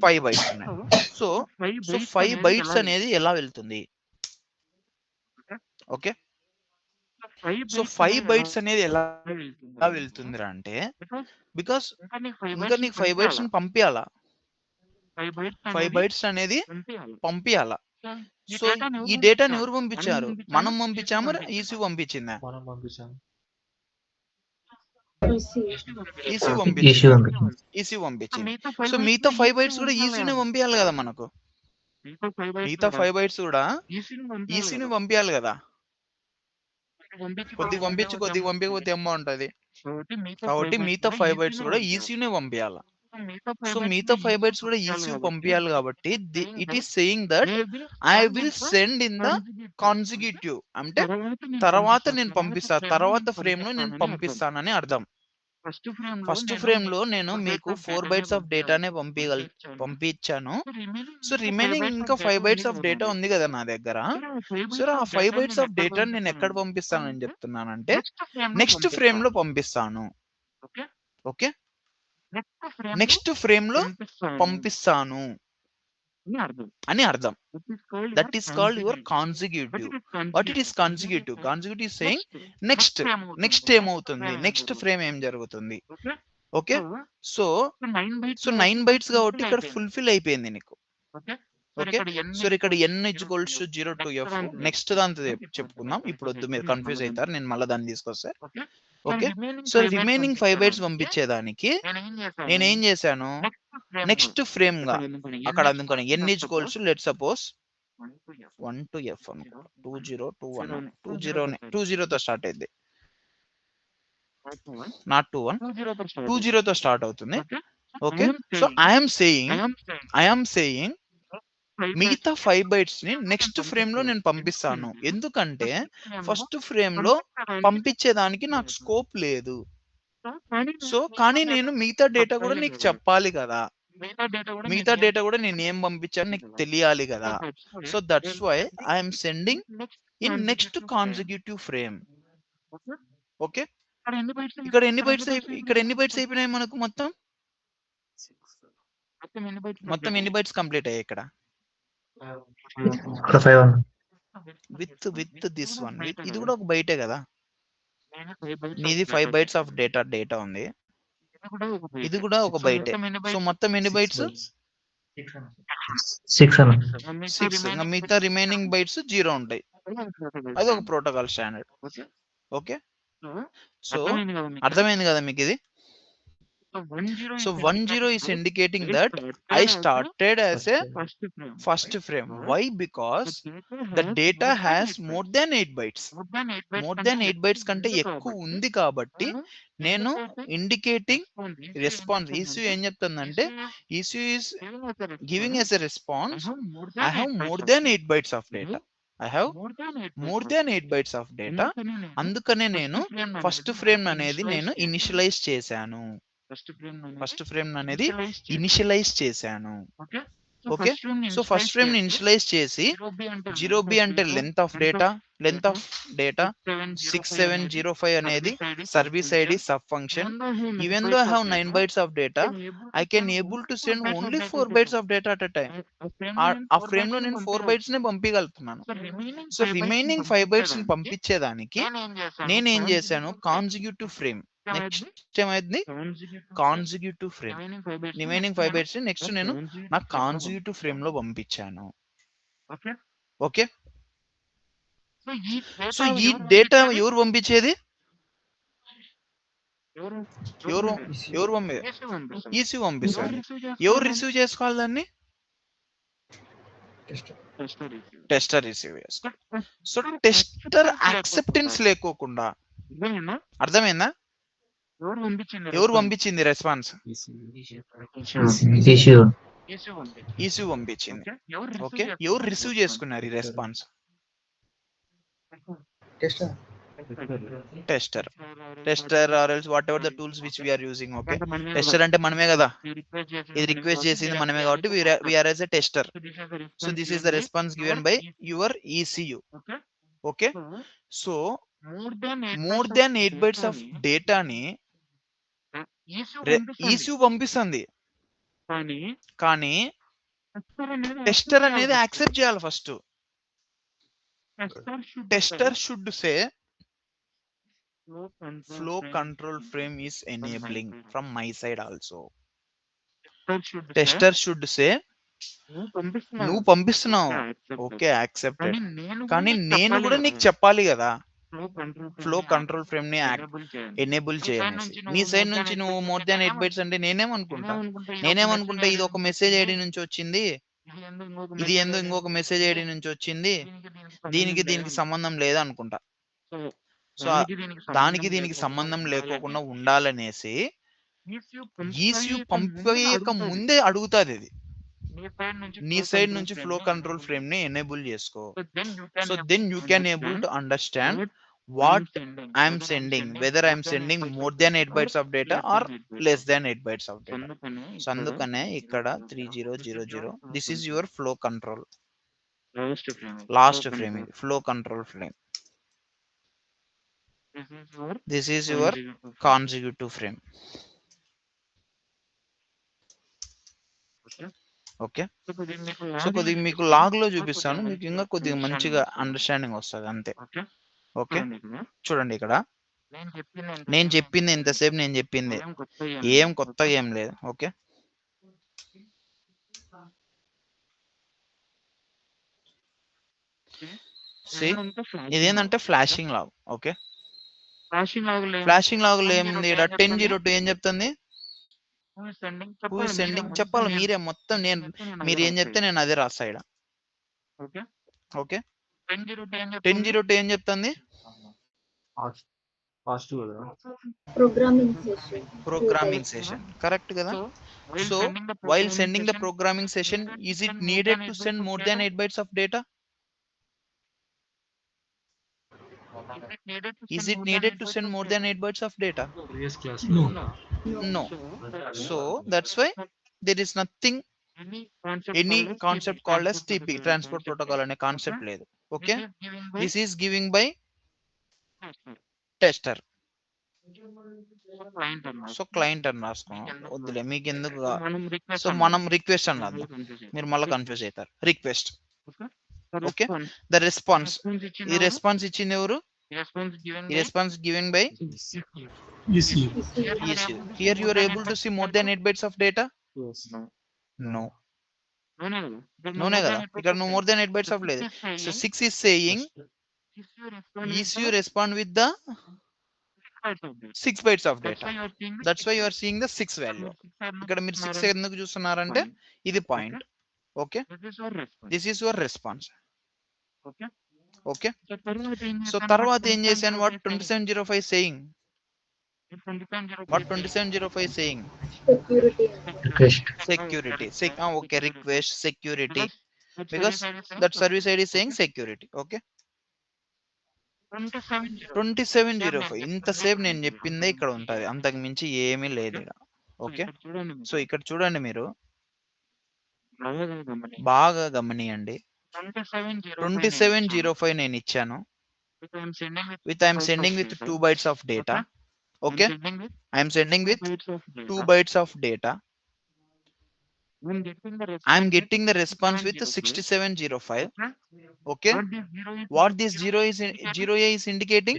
5 bytes ఉన్నాయి. సో 5 bytes అనేది ఎలా వెళ్తుంది? ఓకే, సో 5 bytes అనేది ఎలా వెళ్తుంది అంటే, బికాస్ ఇంకా నీకు 5 bytes పంపించాలా, 5 bytes అనేది పంపించాలా. సో ఈ డేటాని ఎవరు పంపించారు? మనం పంపించాము, ఈసీ పంపించిందా? ఈసీ పంపించింది. సో మిగతా 5 bytes కూడా ఈసీని పంపించాలి కదా మనకు. మిగతా 5 bytes కూడా ఈసీని పంపించాలి కదా. కొద్దిగా పంపించకపోతే ఏమో ఉంటది. కాబట్టి మిగతా 5 bytes కూడా ఈసీనే పంపించాలి. సో మిగతా 5 bytes కూడా ఈసీ పంపించాలి కాబట్టి it is saying that I will send in the consecutive, అంటే తర్వాత నేను పంపిస్తా, తర్వాత ఫ్రేమ్ లో నేను పంపిస్తానని అర్థం. ఫస్ట్ ఫ్రేమ్ లో నేను మీకు 4 bytes ఆఫ్ డేటానే పంపించాను. సో రిమైనింగ్ ఇంకా 5 bytes ఆఫ్ డేటా ఉంది కదా నా దగ్గర. సో ఆ 5 bytes ఆఫ్ డేటా నేను ఎక్కడ పంపిస్తానని చెప్తున్నానంటే నెక్స్ట్ ఫ్రేమ్ లో పంపిస్తాను. ఓకే, నెక్స్ట్ ఫ్రేమ్ లో పంపిస్తాను అని అర్థం. That is called your consecutive. What it is consecutive? Consecutive saying next ఏమవుతుంది, నెక్స్ట్ ఫ్రేమ్ ఏం జరుగుతుంది. ఓకే, సో 9 bytes కాబట్టి ఇక్కడ ఫుల్ఫిల్ అయిపోయింది నీకు. ఓకే, సో ఇక్కడ n = 0 to f. నెక్స్ట్ దాంతో చెప్పుకుందాం, ఇప్పుడు వద్దు, మీరు కన్ఫ్యూజ్ అవుతారు, నేను మళ్ళీ దాన్ని తీసుకొస్తా. ఓకే, సో రిమైనింగ్ 5 bytes పంపించేదానికి నేనేం చేశాను, నెక్స్ట్ ఫ్రేమ్ గా అక్కడ అందుకని n = let's suppose 1 to f అనుకో, 2021 20 తో స్టార్ట్ అయింది, నాట్ 21, 20 తో స్టార్ట్ అవుతుంది. ఓకే, సో ఐఎమ్ సేయింగ్ మిగతా 5 బైట్స్ ని నెక్స్ట్ ఫ్రేమ్ లో నేను పంపిస్తాను. ఎందుకంటే ఫస్ట్ ఫ్రేమ్ లో పంపించేదానికి నాకు స్కోప్ లేదు. సో కానీ నేను మిగతా డేటా కూడా నీకు చెప్పాలి కదా, మిగతా డేటా కూడా నేను ఏం పంపించాను నీకు తెలియాలి కదా. So that's why I'm sending in next consecutive frame. Okay, ఇక్కడ ఎన్ని బైట్స్ అయిపోయినాయి మనకు? మొత్తం ఎన్ని బైట్స్ కంప్లీట్ అయ్యాయి ఇక్కడ? ఇక్కడ 5 ఉంది. విత్ దిస్ వన్, ఇది కూడా ఒక బైటే కదా. నీది 5 బైట్స్ ఆఫ్ డేటా ఉంది, ఇది కూడా ఒక బైటే. సో మొత్తం ఎన్ని బైట్స్? 6 అన్న. 6. ఇంకా మిగతా రిమైనింగ్ బైట్స్ 0 ఉంటాయి. అది ఒక ప్రోటోకాల్ స్టాండర్డ్. ఓకే, సో అర్థమైంది కదా మీకు ఇది? So 10 is indicating that I started as a first frame. Why? Because the data has more than 8 bytes. More than 8 bytes కంటే ఎక్కువ ఉంది కాబట్టి నేను ఇండికేటింగ్ రెస్పాన్స్. ECU ఏం చెప్తుందంటే ECU is giving as a response I have more than 8 bytes of data. I have more than 8 bytes of data. అందుకనే నేను first frame అనేది నేను ఇనిషియలైజ్ చేశాను. ఇనిషియలైజ్ చేశాను. ఓకే, సో ఫస్ట్ ఫ్రేమ్ ని initialise చేసి 0b అంటే లెంత్ ఆఫ్ డేటా 6705 అనేది service ID sub function. Even though I have 9 bytes of data, I can able to send only 4 bytes of data at a time. ఆ frame లో నేను 4 bytes నే పంపించగలుగుతున్నాను. So remaining 5 bytes ని పంపించేదానికి నేను ఏం చేశాను? Consecutive frame. Next ఏమైంది? Consecutive frame. Remaining 5 bytes ని నెక్స్ట్ నేను నా కాన్సిక్యూటివ్ ఫ్రేమ్ లో పంపించాను. ఓకే, సో ఈ డేటా ఎవరు పంపించేది? ఎవరు పంపేది? ECU పంపిస్తుంది. ఎవరు రిసీవ్ చేసుకోవాలి దాన్ని? టెస్టర్ రిసీవ్ చేసుకోవాలి. సో టెస్టర్ యాక్సెప్టెన్స్ లేకోకుండా, అర్థమైందా? ఎవరు పంపించింది రెస్పాన్స్? ECU పంపించింది. ఓకే, ఎవరు రిసీవ్ చేసుకున్నారు ఈ response? Tester or else whatever the tools which we are using. Okay, tester అంటే మనమే కదా, ఇది రిక్వెస్ట్ చేసింది మనమే కాబట్టి we are as a tester. So this is the response given by your ECU. Okay, so more than 8 bytes of డేటాని ECU పంపిస్తుంది, కానీ టెస్టర్ అనేది యాక్సెప్ట్ చేయాలి. First tester should say flow control frame is enabling from my side also. Tester should say నువ్వు పంపిస్తున్నావు, okay accepted, కానీ నేను కూడా నీకు చెప్పాలి కదా ఫ్లో కంట్రోల్ ఫ్రేమ్ ని ఎనేబుల్ చేయాలి. నీ సైడ్ నుంచి నువ్వు మోర్ దాన్ 8 bytes అంటే నేనేమనుకుంటా ఇది ఒక మెసేజ్ ఐడి నుంచి వచ్చింది, ఇది ఏందో ఇంకొక మెసేజ్ ఐడి నుంచి వచ్చింది, దీనికి సంబంధం లేదు అనుకుంటా. సో దానికి దీనికి సంబంధం లేకోకుండా ఉండాలనేసి ECU పంపేయక ముందే అడుగుతుంది. ఇది నీ సైడ్ నుంచి ఫ్లో కంట్రోల్ ఫ్రేమ్ ని ఎనేబుల్ చేసుకో. So then you can able to understand what I'm sending, whether I'm sending more than 8 bytes of data or less than 8 bytes of data. So అందుకనే ఇక్కడ 3000 this is your flow control last frame. ఇది flow control frame. This is your consecutive frame. Okay, so కొద్దిగా మీకు log లో చూపిస్తాను, మీకు ఇంకా కొద్దిగా మంచిగా అండర్స్టాండింగ్ వస్తుంది అంతే. ఓకే, చూడండి ఇక్కడ నేను చెప్పింది ఇంతసేపు నేను చెప్పింది ఏం కొత్తగా ఏం లేదు. ఓకే, ఇదేంటంటే flashing log. Okay, flashing log లో ఏముంది? 10:02 ఏం చెప్తుంది? హూ ఇస్ సెండింగ్ చెప్పాలి మీరే మొత్తం. మీరు ఏం చెప్తే నేను అదే రాస్తా ఇక్కడ. ఓకే, 10:02 ఏం చెప్తుంది? పాజిటివ్ కదా. Programming session. Programming session. Correct కదా? So while sending the programming session, is it needed to send more than 8 bytes of data? Is it needed to send more than 8 bytes of data? Previous class No. No. So that's why there is nothing, any concept called as TP, transport protocol అనే concept లేదు. Okay, this is giving by tester. So client అని రాసుకున్నాం, వద్దులే మీకు ఎందుకు. So మనం request అని రాద్దాం, మీరు మళ్ళీ కన్ఫ్యూజ్ అవుతారు. రిక్వెస్ట్. ఓకే, ద రెస్పాన్స్, ఈ రెస్పాన్స్ ఇచ్చింది ఎవరు? ఈ response giving by ECU. ECU. Here you are able to see more than 8 bytes of data? No. Noney కదా, ఇక్కడ నువ్వు మోర్ దెన్ 8 bytes ఆఫ్ లేదు. So 6 is saying ECU respond with the 6 bytes of data. That's why you are seeing the 6 value. ఇక్కడ మీరు 6 ఎందుకు చూస్తున్నారంటే ఇది point. Okay, this is your response. Okay, so తర్వాత ఏం చేశాను? What 2705 saying? What 2705 saying? Security. Request. Security. Okay, request security, because that service ID is saying security. Okay, 2705. ఇంతసేపు నేను చెప్పిందే ఇక్కడ ఉంటుంది, అంతకు మించి ఏమీ లేదు ఇక్కడ. ఓకే, సో ఇక్కడ చూడండి, మీరు బాగా గమనియండి. 2705 నేను ఇచ్చాను with I'm sending with 2 bytes of data. Okay, I am sending with 2 bytes of data. I am getting the response with 6705. Okay, what this 0A is indicating?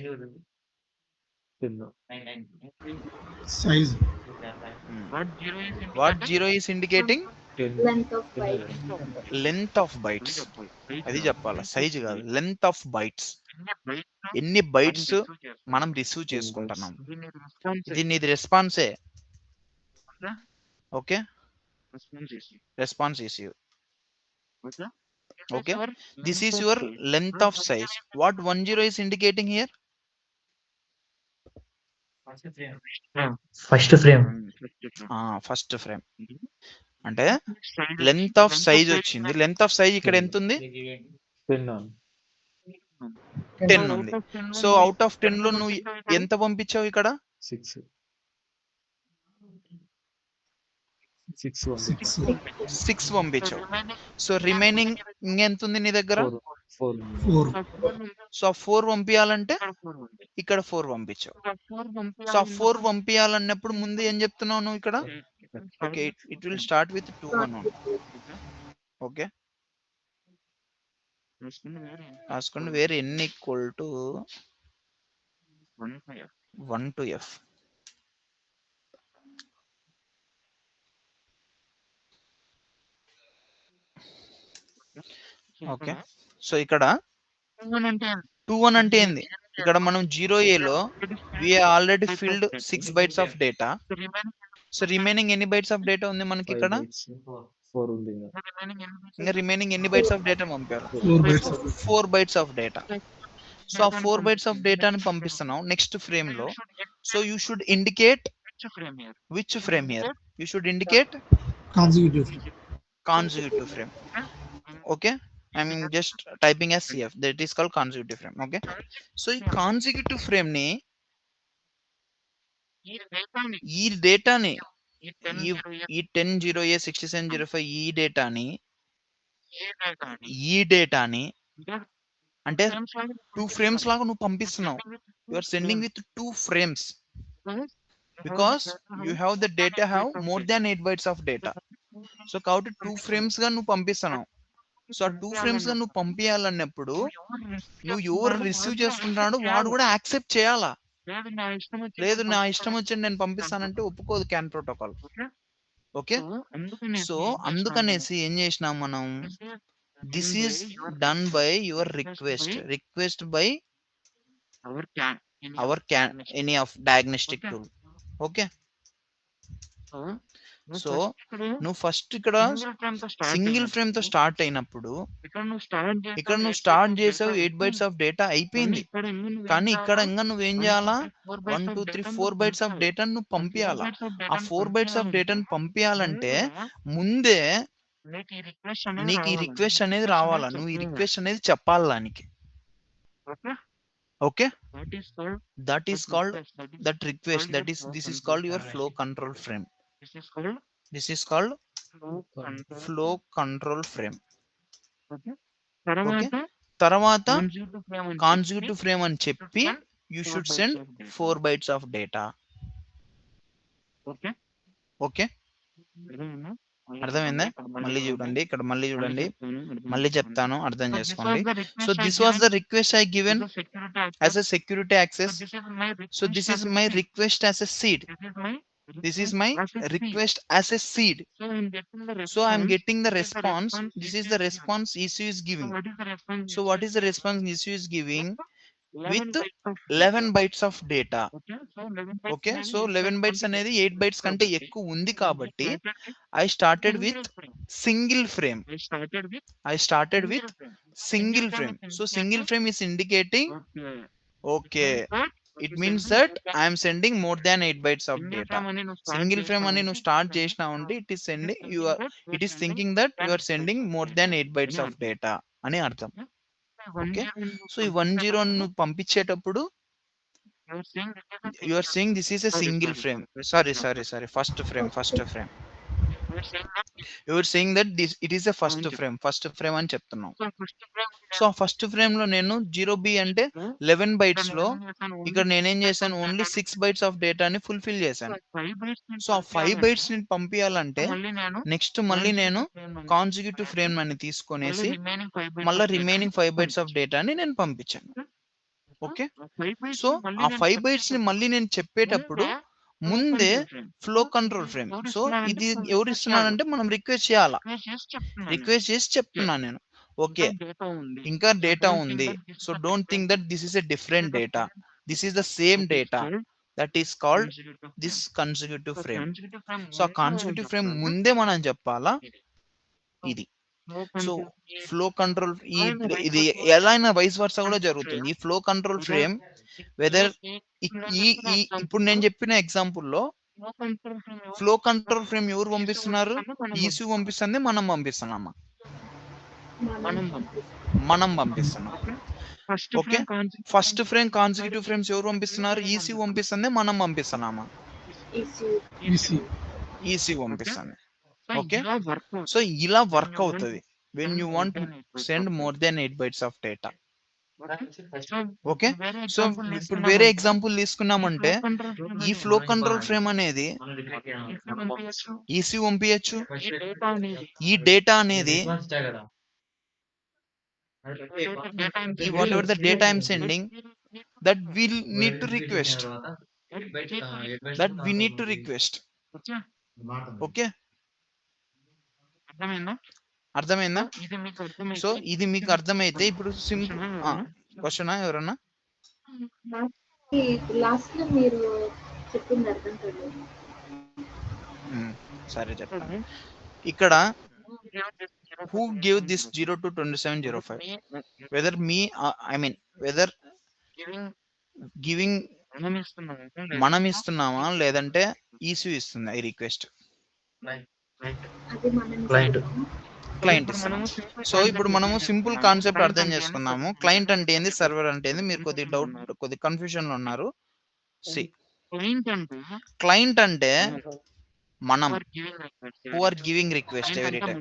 Size. What 0 is indicating? Length of bytes. Length of bytes. అది చెప్పాలా, size కాదు, length of bytes. ఎన్ని bytes మనం receive చేసుకుంటున్నాం, దీన్ని ఇది రెస్పాన్సే. Okay, response ECU. Okay, this is your length of size. What 10 is indicating here? First frame. First frame అంటే లెంత్ ఆఫ్ సైజ్ వచ్చింది. లెంత్ ఆఫ్ సైజ్ ఇక్కడ ఎంత ఉంది? 10 ఉంది. సో అవుట్ ఆఫ్ 10 లో నువ్వు ఎంత పంపించావు? ఇక్కడ 6 పంపించావు. సో రిమైనింగ్ ఇంకెంత ఉంది నీ దగ్గర? 4. సో ఆ 4 పంపించాలంటే ఇక్కడ 4 పంపించావు. సో ఆ 4 పంపించాలన్నప్పుడు ముందు ఏం చెప్తున్నావు నువ్వు ఇక్కడ? Okay, it will start with 211. Okay, రాసుకోండి. వేరే N equal to 1 to F. Okay, so ఇక్కడ 21 అంటే ఏంది? ఇక్కడ మనం 0A లో we already filled 6 bytes of data. So remaining ఎన్ని బైట్స్ ఆఫ్ డేటా ఉంది మనకి ఇక్కడ? ఇంకా రిమైనింగ్ ఎన్ని బైట్స్ ఆఫ్ డేటా పంపారు? 4 bytes. 4 bytes of data. So ఆ 4 bytes ఆఫ్ డేటాని పంపిస్తున్నాం నెక్స్ట్ ఫ్రేమ్ లో. So you should indicate which frame here? You should indicate Consecutive. consecutive frame. Okay, I mean just typing as CF, that is called consecutive frame. Okay, so ఈ consecutive frame ని, ఈ డేటాని, ఈ 10.0A 6705 ఈ డేటాని అంటే 2 frames లాగా నువ్వు పంపిస్తున్నావు. You are sending with 2 frames because you have the data have more than 8 bytes of data. So కాబట్టి 2 frames గా నువ్వు పంపిస్తున్నావు. సో ఆ 2 frames గా నువ్వు పంపించాలన్నప్పుడు నువ్వు ఎవరు రిసీవ్ చేసుకుంటున్నాడు వాడు కూడా యాక్సెప్ట్ చేయాలా? లేదు నా ఇష్టం వచ్చి నేను పంపిస్తానంటే ఒప్పుకోదు క్యాన్ ప్రోటోకాల్. ఓకే, సో అందుకనేసి ఏం చేసినాం మనం? This is done by your request by our any of diagnostic tool. Okay, so నువ్వు ఫస్ట్ ఇక్కడ సింగిల్ ఫ్రేమ్ తో స్టార్ట్ అయినప్పుడు ఇక్కడ నువ్వు స్టార్ట్ చేసావు 8 బైట్స్ ఆఫ్ డేటా అయిపోయింది. కానీ ఇక్కడ ఇంకా నువ్వేం చేయాలా 1 2 3 4 బైట్స్ ఆఫ్ డేటాను నువ్వు పంపించాలా. ఆ 4 బైట్స్ ఆఫ్ డేటాను పంపించాలంటే ముందే నీకు ఈ రిక్వెస్ట్ అనేది రావాలా. నువ్వు ఈ రిక్వెస్ట్ అనేది చెప్పాలి దానికి. Okay, that is called that request. This is called your flow control frame. This is called flow control frame. Okay, తర్వాత కాన్సిక్యూటివ్ ఫ్రేమ్ అని చెప్పి you should send 4 bytes of data. Okay, అర్థమైందా? మళ్ళీ చూడండి, ఇక్కడ మళ్ళీ చూడండి, మళ్ళీ చెప్తాను, అర్థం చేసుకోండి. So this was the request I given as a security access. So this is my request as a seed. This is my request as a seed. So I am getting the response. This is the response ECU is giving. So what is the response ECU is giving? With 11 bytes of data. Okay, so 11 bytes అనేది 8 bytes కంటే ఎక్కువ ఉంది కాబట్టి I started with single frame. I started with single frame. So single frame is indicating, okay, it means that I am sending more than 8 bytes of data. Single frame అని నువ్వు start చేసినా ఉంటే it is thinking that you are sending more than 8 bytes of data అని అర్థం. Okay, so ఈ 10 నువ్వు పంపించేటప్పుడు you are saying this is a single frame. Sorry, first frame. You are saying that it is a first frame అని చెప్తున్నావు. So first frame లో నేను 0b అంటే 11 bytes లో ఇక్కడ నేనేం చేశాను, ఓన్లీ 6 bytes ఆఫ్ డేటాని ఫుల్ఫిల్ చేశాను. సో ఆ 5 bytes ని పంపించాలంటే నెక్స్ట్ మళ్ళీ నేను కాన్సిక్యూటివ్ ఫ్రేమ్ అని తీసుకొనేసి మళ్ళీ రిమైనింగ్ 5 bytes ఆఫ్ డేటాని నేను పంపించాను. ఓకే, సో ఆ 5 bytes ని మళ్ళీ నేను చెప్పేటప్పుడు ముందే ఫ్లో కంట్రోల్ ఫ్రేమ్. సో ఇది ఎవరు ఇస్తున్నానంటే మనం రిక్వెస్ట్ చేయాలా, రిక్వెస్ట్ చేసి చెప్తున్నాను నేను. ఓకే, ఇంకా డేటా ఉంది. So don't think that this is a different data. This is the same data. That is called this consecutive frame. So ఆ కాన్సిక్యూటివ్ ఫ్రేమ్ ముందే మనం చెప్పాలా ఇది. సో ఫ్లో కంట్రోల్ ఇది ఎలా అయినా వైస్ వర్సా కూడా జరుగుతుంది. ఈ ఫ్లో కంట్రోల్ ఫ్రేమ్ వెదర్ ఇప్పుడు నేను చెప్పిన ఎగ్జాంపుల్ లో ఫ్లో కంట్రోల్ ఫ్రేమ్ ఎవరు పంపిస్తున్నారు, ఈసీ పంపిస్తుంది, మనం పంపిస్తున్నామా? మనం పంపిస్తున్నాం. Okay, first frame consecutive frames ఎవరు పంపిస్తున్నారు, ఈసీ పంపిస్తుంది, మనం పంపిస్తున్నామా? ఈసీ పంపిస్తుంది. ఓకే, సో ఇలా వర్క్ అవుతుంది when you want to send more than 8 bytes of data. Okay, so ఇప్పుడు వేరే ఎగ్జాంపుల్ తీసుకున్నామంటే ఈ ఫ్లో కంట్రోల్ ఫ్రేమ్ అనేది ఈసీ పంపించచ్చు. ఈ డేటా అనేది whatever the data I am sending, that we'll need to request. Okay, అర్థమైందా? సో ఇది మీకు అర్థమైతే ఇప్పుడు సింపుల్ క్వశ్చన్ ఎవరన్నా లాస్ట్ లో మీరు చెప్పింది అర్థం కాలేదు. సరే చెప్పండి. ఇక్కడ who gave this 0 to 2705? Whether me, I mean whether giving మనం ఇస్తున్నామా లేదంటే ఈసీ ఇస్తుందా ఈ రిక్వెస్ట్? అది మనం క్లయింట్ ఇస్తున్నాం. సో ఇప్పుడు మనము సింపుల్ కాన్సెప్ట్ అర్థం చేసుకుందాము. క్లయింట్ అంటే ఏంది, సర్వర్ అంటే ఏంది? మీరు కొద్ది డౌట్, కొద్ది కన్ఫ్యూజన్ లో ఉన్నారు. క్లయింట్ అంటే మనం, who are giving request every time.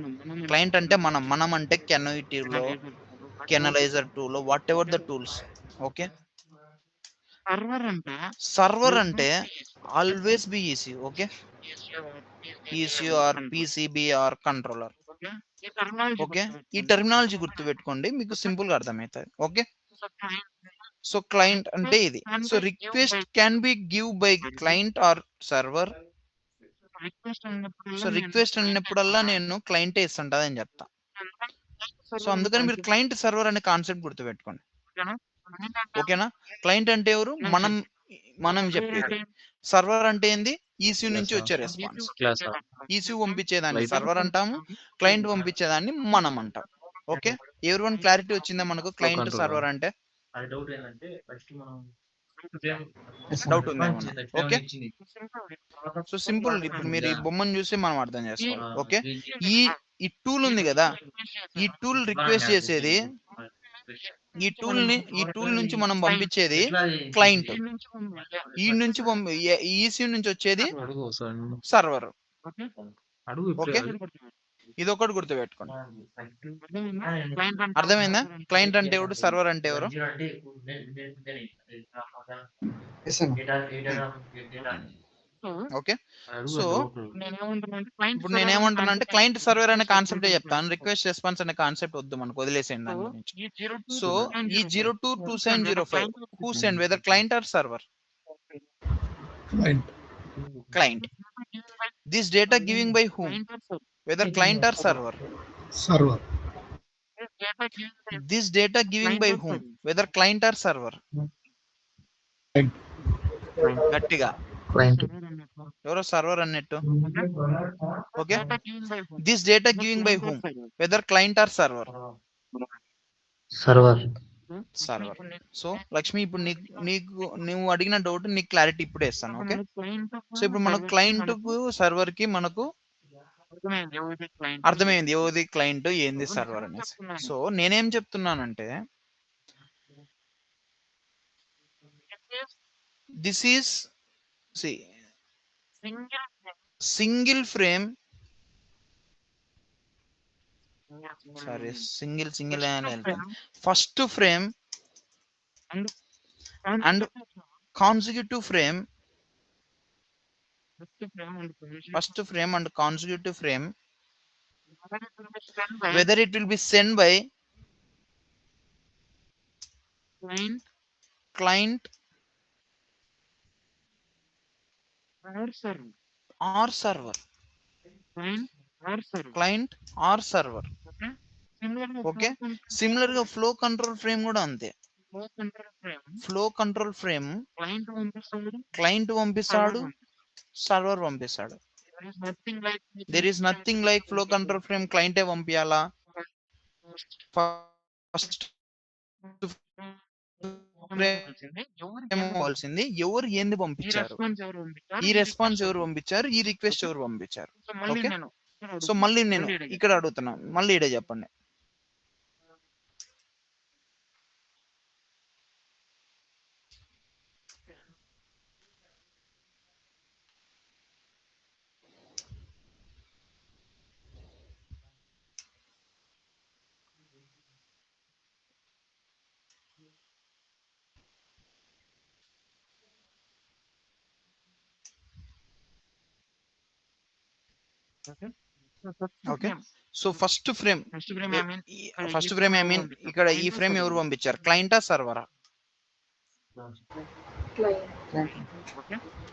Client అంటే మనం అంటే కెనోయిటీ లో, కెనలైజర్ టూల్ లో, whatever the tools. Okay, server అంటే always be EC. Okay, EC or PCB or controller. Okay, ఈ టెర్మినాలజీ గుర్తు పెట్టుకోండి, మీకు సింపుల్ గా అర్థమవుతుంది. ఓకే, సో క్లయింట్ అంటే ఇది. So request can be give by client or server. So request అన్నప్పుడల్లా నేను క్లయింటే ఇస్తుంటది అని చెప్తా. సో అందుకని మీరు క్లయింట్ సర్వర్ అనే కాన్సెప్ట్ గుర్తు పెట్టుకోండి. ఓకేనా? క్లయింట్ అంటే ఎవరు? మనం చెప్పేది. సర్వర్ అంటే ఏంది? ECU నుంచి Class వచ్చే response. Class ECU పంపించేదాన్ని Right. Server అంటాము, క్లయింట్ పంపించేదాన్ని మనం అంటాం. ఓకే, ఎవరివన్ క్లారిటీ వచ్చిందా మనకు క్లయింట్ controller. సర్వర్ అంటే? అది డౌట్ ఏంటంటే ఫస్ట్ మనం డౌట్ ఉంది ఏమన్నా? Okay, so simple. ఇప్పుడు మీరు ఈ బొమ్మను చూసి మనం అర్థం చేసుకోవాలి. ఓకే, ఈ టూల్ ఉంది కదా, ఈ టూల్ రిక్వెస్ట్ చేసేది, ఈ టూల్ నుంచి మనం పంపించేది క్లయింట్, ఈ నుంచి ECU నుంచి వచ్చేది అడుగు సార్ సర్వర్. అడుగు ఓకే, ఇది ఒకటి గుర్తుపెట్టుకోండి. అర్థమైందా? క్లయింట్ అంటే ఎవరు, సర్వర్ అంటే ఎవరు? ఓకే, సో ఇప్పుడు నేనేమంటున్నా అంటే క్లయింట్ సర్వర్ అనే కాన్సెప్టే చెప్తాను. రిక్వెస్ట్ రెస్పాన్స్ అనే కాన్సెప్ట్ వద్దు మనకు, వదిలేసేయండి దాని గురించి. సో ఈ 022705 who send, whether client or server? Client. Client. This data giving by whom, whether client or server? Server. This data giving by whom, whether client or server? Client. గట్టిగా client ఎవరో server అన్నట్టు. Okay, this data giving by whom, whether client or server? Server server. So Lakshmi, ఇప్పుడు నువ్వు అడిగిన doubt నీకు clarity ఇప్పుడు ఇస్తాను. Okay, so ఇప్పుడు మనకు క్లయింట్ కు సర్వర్ కి మనకు అర్థమైంది ఏది క్లయింట్ ఏంది సర్వర్ అనేసి. సో నేనేం చెప్తున్నానంటే, this is single frame, sorry single first frame and consecutive frame, first frame and consecutive frame, whether it will be sent by client or server, client or server. Okay, similar గా flow control frame కూడా అంతే. Flow control frame client పంపిస్తాడు, server పంపిస్తాడు. There is nothing like flow control frame క్లయింటే పంపించాలా, first ఏమవలసింది ఎవరు ఏంది పంపించారు, ఈ రెస్పాన్స్ ఎవరు పంపించారు, ఈ రిక్వెస్ట్ ఎవరు పంపించారు. ఓకే, సో మళ్ళీ నేను ఇక్కడ అడుగుతున్నా, మళ్ళీ ఇడే చెప్పండి. Okay, so first frame I mean ఇక్కడ ఈ ఫ్రేమ్ ఎవరు పంపించారు, క్లయింటా సర్వరా?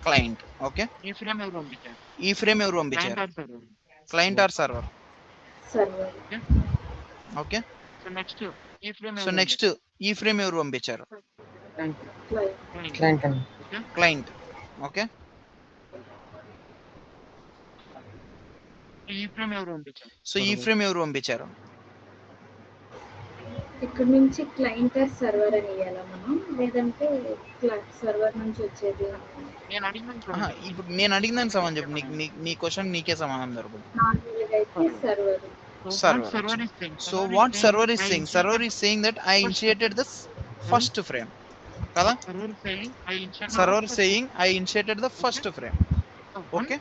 క్లయింట్. ఓకే, ఈ ఫ్రేమ్ ఎవరు పంపించారు, client or server? Okay, so next ఈ ఫ్రేమ్ ఎవరు పంపించారు, క్లయింట్. ఓకే, సో ఈ ఫ్రేమ్ ఎవరు పంపించారు, ఇక్కడ నుంచి క్లయింట్ ఆర్ సర్వర్ అని ఇవ్వాలా మనం, లేదంటే సర్వర్ నుంచి వచ్చేది? ఇప్పుడు నేను అడిగిందని సమాధానం చెప్పు. నీ క్వశ్చన్ నీకే సమాధానం దొరుకుతుంది. Server. So what server is saying? Server is saying that I initiated the first frame. Kada? Server saying I initiated the first frame. Okay.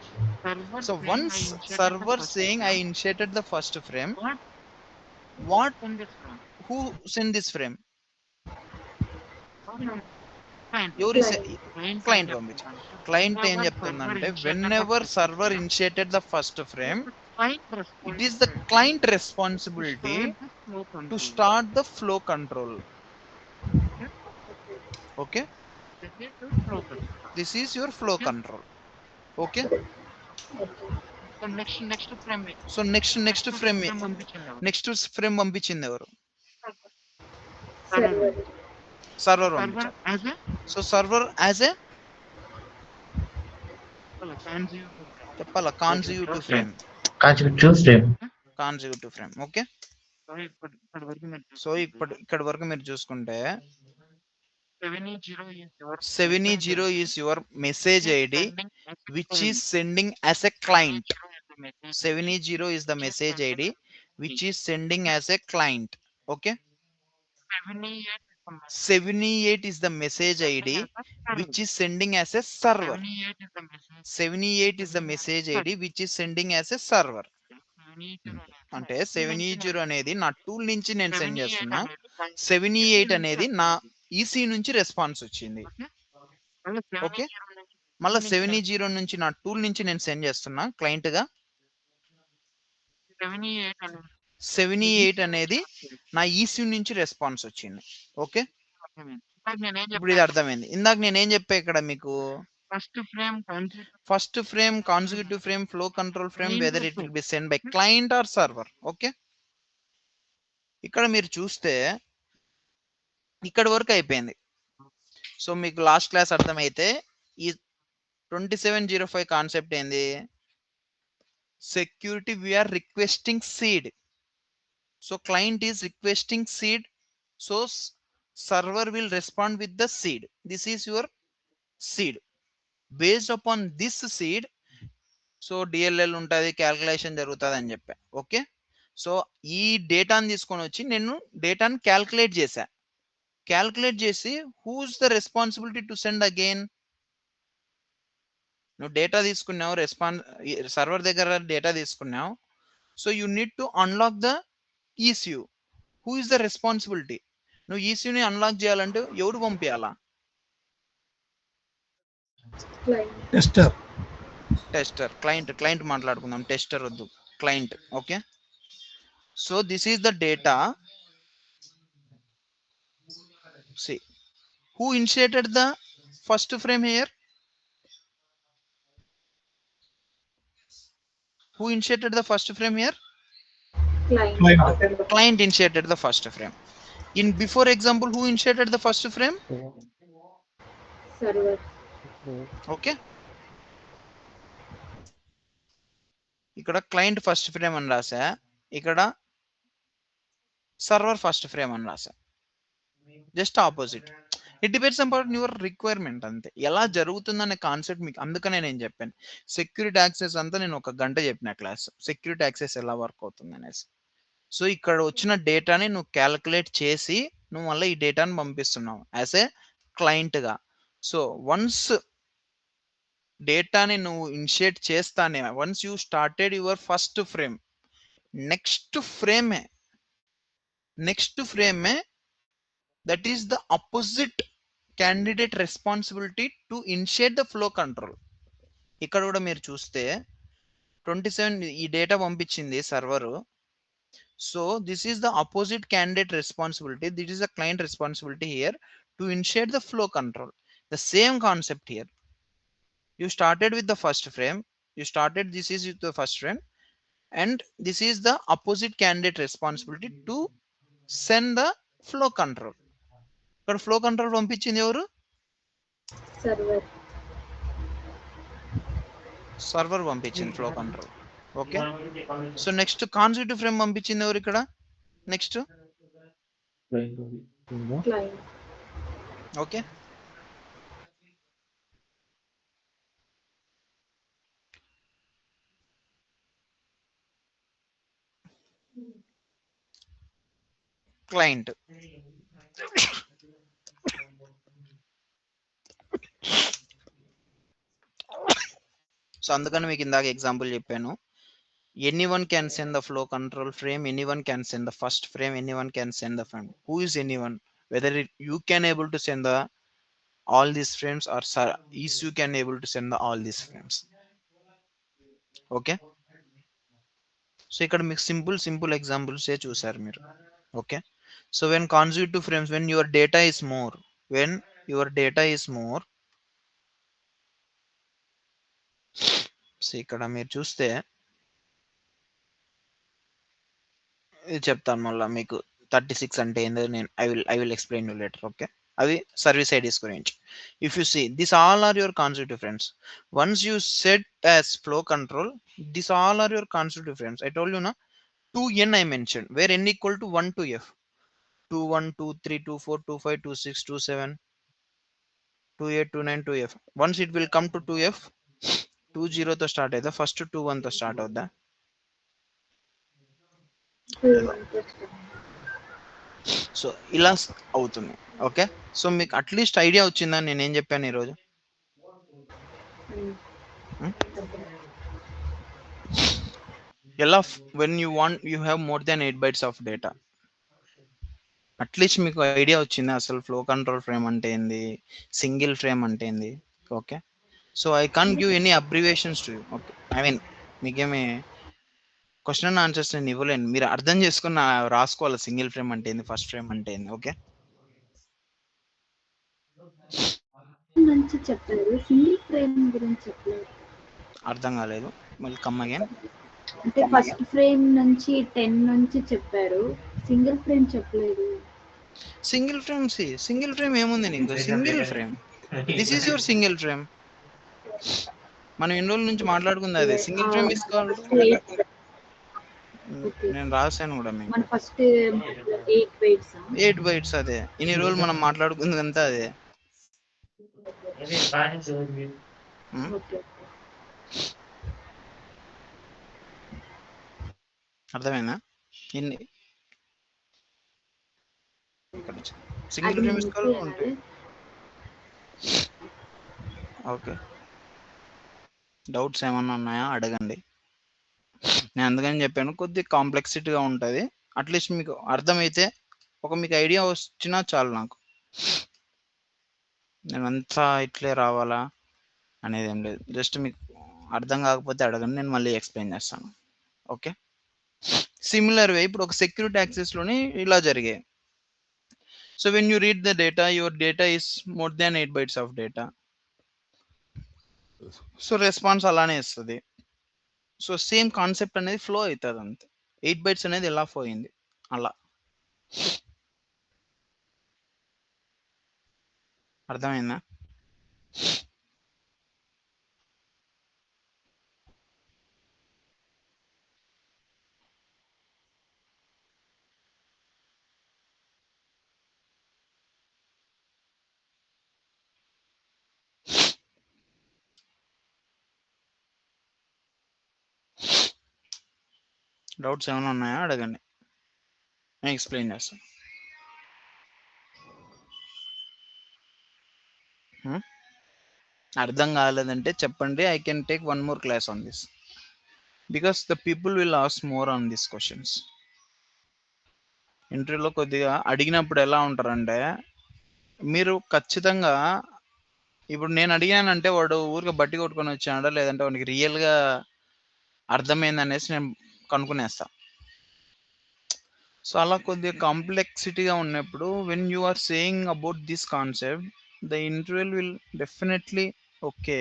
So once server saying I initiated the first frame, what? Who sent this frame? Client పంపించారు. Client ఏం చెప్తుందంటే, whenever server initiated the first frame, it is the client responsibility to start the flow control. Okay, this is your flow control. Okay, so next frame పంపించింది ఎవరు? Server పంపించారు. So server as a చెప్పాలా consecutive frame. Consecutive frame. Consecutive frame. Okay, so ఇక్కడ వరకు మీరు చూసుకుంటే 7E0 is your message ID which is sending as a client. 7E0 is the message ID which is sending as a client. Okay, 7E8 is the message ID which is sending as a server. 7E8 is the message ID which is sending as a server. అంటే 7E0 అనేది నా tool నుంచి నేను send చేస్తున్నా, 7E8 అనేది నా EC నుంచి response వచ్చింది. ఓకే, మళ్ళీ 7E0 నుంచి నా టూల్ నుంచి నేను సెండ్ చేస్తున్నా క్లయింట్ గా, 7E8 అనేది నా ఈసీ నుంచి రెస్పాన్స్ వచ్చింది. ఓకే, ఇప్పుడు ఇది అర్థమైంది. ఇందాక నేనేం చెప్పా ఇక్కడ మీకు, first frame consecutive frame flow control frame weather it will be send by client or server. Okay, ఇక్కడ మీరు చూస్తే ఇక్కడ వరకు అయిపోయింది. సో మీకు లాస్ట్ క్లాస్ అర్థమైతే ఈ 2705 కాన్సెప్ట్ ఏంది, security we are requesting seed. So client is requesting seed, so server will respond with the seed. This is your seed. Based upon this seed so DLL ఉంటుంది, క్యాల్కులేషన్ జరుగుతుంది అని చెప్పా. Okay, so ఈ డేటాని తీసుకొని వచ్చి నేను డేటాని క్యాల్కులేట్ చేశా. క్యాల్కులేట్ చేసి who's the responsibility to send again. నువ్వు డేటా తీసుకున్నావు, సర్వర్ దగ్గర డేటా తీసుకున్నావు, so you need to unlock the ECU. Who is the responsibility? నువ్వు ఈసీయూని అన్లాక్ చేయాలంటే ఎవరు పంపించాలా? టెస్టర్. టెస్టర్. క్లయింట్ మాట్లాడుకుందాం, టెస్టర్ వద్దు, client. Okay, so this is the data. See, who initiated the first frame here? Who initiated the first frame here? Client initiated the first frame. In before example, who initiated the first frame? Server. Okay. ఇక్కడ client first frame అని రాసా, ఇక్కడ server first frame అని రాసా. Just opposite. It depends upon your requirement అంతే. ఎలా జరుగుతుందనే concept మీకు, అందుకనే నేను చెప్పాను సెక్యూరిటీ యాక్సెస్ అంతా నేను 1 గంట చెప్పిన క్లాస్, సెక్యూరిటీ యాక్సెస్ ఎలా వర్క్ అవుతుంది అనేసి. సో ఇక్కడ వచ్చిన డేటాని నువ్వు క్యాల్కులేట్ చేసి నువ్వు మళ్ళీ ఈ డేటాని పంపిస్తున్నావు యాజ్ ఏ క్లయింట్గా. సో వన్స్ డేటాని నువ్వు ఇనిషియేట్ చేస్తానే, once you started your first frame, next ఫ్రేమే that is the opposite candidate responsibility to initiate the flow control. ఇక్కడ కూడా మీరు చూస్తే 27 ఈ డేటా పంపించింది server. So this is the opposite candidate responsibility, this is the client responsibility here to initiate the flow control. The same concept here. You started with the first frame, this is with the first frame, and this is the opposite candidate responsibility to send the flow control. ఇక్కడ flow control పంపించింది ఎవరు? Server పంపించింది flow control. Okay, so next consecutive frame పంపించింది ఎవరు ఇక్కడ? Next okay, client. So అందుకని మీకు ఇందాక ఎగ్జాంపుల్ చెప్పాను, anyone can send the flow control frame, anyone can send the first frame, anyone can send the frame. Who is anyone? Whether you can able to send the all these frames or is you can able to send the all these frames. Okay, so ఇక్కడ మీకు simple examples ఏ చూసారు మీరు. Okay, so when consecutive frames, when your data is more, so ఇక్కడ మీరు చూస్తే ఇది చెప్తాను మళ్ళీ మీకు 36 అంటే ఏందో నేను I will explain you later. Okay, అవి సర్వీస్ ఐడీస్ గురించి. If you see, these all are your constitutive frames. Once you set as flow control, these all are your constitutive frames. I told you na 2n I mentioned, where n equal to 1 to f. 2 1 2 3 2 4 2 5 2 6 2 7 2 8 2 9 2 f. Once it will come to 2f, 2 0 తో start అయితే first 2 1 తో start అవుద్దా? 2 1 తో start. So ఇలా అవుతుంది. Okay, so మీకు at least idea వచ్చిందా నేను ఏం చెప్పాను ఈరోజు? ఎలా when you want you have more than 8 bytes of data, at least మీకు ఐడియా వచ్చిందా అసలు ఫ్లో కంట్రోల్ ఫ్రేమ్ అంటే ఏంది, సింగిల్ ఫ్రేమ్ అంటే ఏంది? Okay, so I can't give any abbreviations to you. Okay, I mean మీకేమి క్వశ్చన్ అండ్ ఆన్సర్స్ నేను ఇవ్వలేను, మీరు అర్థం చేసుకుని రాసుకోవాలి సింగిల్ ఫ్రేమ్ అంటే ఏంది, ఫస్ట్ ఫ్రేమ్ అంటే ఏంది. ఓకే, నుంచి చెప్పారు, సింగిల్ ఫ్రేమ్ గురించి చెప్పలేదు. అర్థం కాలేదు, మళ్ళీ కమ్ అగైన్. అంటే ఫస్ట్ ఫ్రేమ్ నుంచి 10 నుంచి చెప్పారు, సింగిల్ ఫ్రేమ్ చెప్పలేదు. సింగిల్ ఫ్రేమ్ సింగిల్ ఫ్రేమ్ ఏముంది నీకు? Single frame, this is your single frame. మనం ఎన్ని రోజుల నుంచి మాట్లాడుకుంది అదే సింగిల్ ఫ్రేమ్ ఇస్ కాల్డ్. నేను రాశాను కూడా మీకు మన ఫస్ట్ 8 bytes 8 bytes, అదే ఇన్ని రోజులు మనం మాట్లాడుకుంది అంతా అదే. ఓకే. అర్థమైందా? ఇన్ని సింగిల్ ఫ్రేమ్ ఇస్ కాల్డ్ ఉంటాయి. ఓకే, డౌట్స్ ఏమన్నా ఉన్నాయా అడగండి. నేను అందుకని చెప్పాను కొద్దిగా కాంప్లెక్సిటీగా ఉంటుంది, అట్లీస్ట్ మీకు అర్థమైతే ఒక మీకు ఐడియా వచ్చినా చాలు నాకు. నేను అంతా ఇట్లే రావాలా అనేది ఏం లేదు, జస్ట్ మీకు అర్థం కాకపోతే అడగండి, నేను మళ్ళీ ఎక్స్ప్లెయిన్ చేస్తాను. ఓకే, సిమిలర్ వే ఇప్పుడు ఒక సెక్యూరిటీ యాక్సెస్లోని ఇలా జరిగాయి. So when you read the data, your data is more than 8 bytes of data, so response అలానే ఇస్తుంది. సో సేమ్ కాన్సెప్ట్ అనేది ఫ్లో అవుతుంది అంతే. 8 bytes అనేది ఎలా ఫ్లో అయింది అలా. అర్థమైందా? డౌట్స్ ఏమైనా ఉన్నాయా అడగండి, నేను ఎక్స్ప్లెయిన్ చేస్తాను. అర్థం కాలేదంటే చెప్పండి, I can take one more class on this, because the people will ask more on this questions. ఇంటర్వ్యూలో కొద్దిగా అడిగినప్పుడు ఎలా ఉంటారంటే, మీరు ఖచ్చితంగా ఇప్పుడు నేను అడిగానంటే వాడు ఊరికి బట్టి కొట్టుకొని వచ్చాడా లేదంటే వాడికి రియల్గా అర్థమైంది అనేసి నేను కనుక్కునేస్తా. సో అలా కొద్దిగా కాంప్లెక్సిటీగా ఉన్నప్పుడు when you are saying about this concept, the interview will definitely okay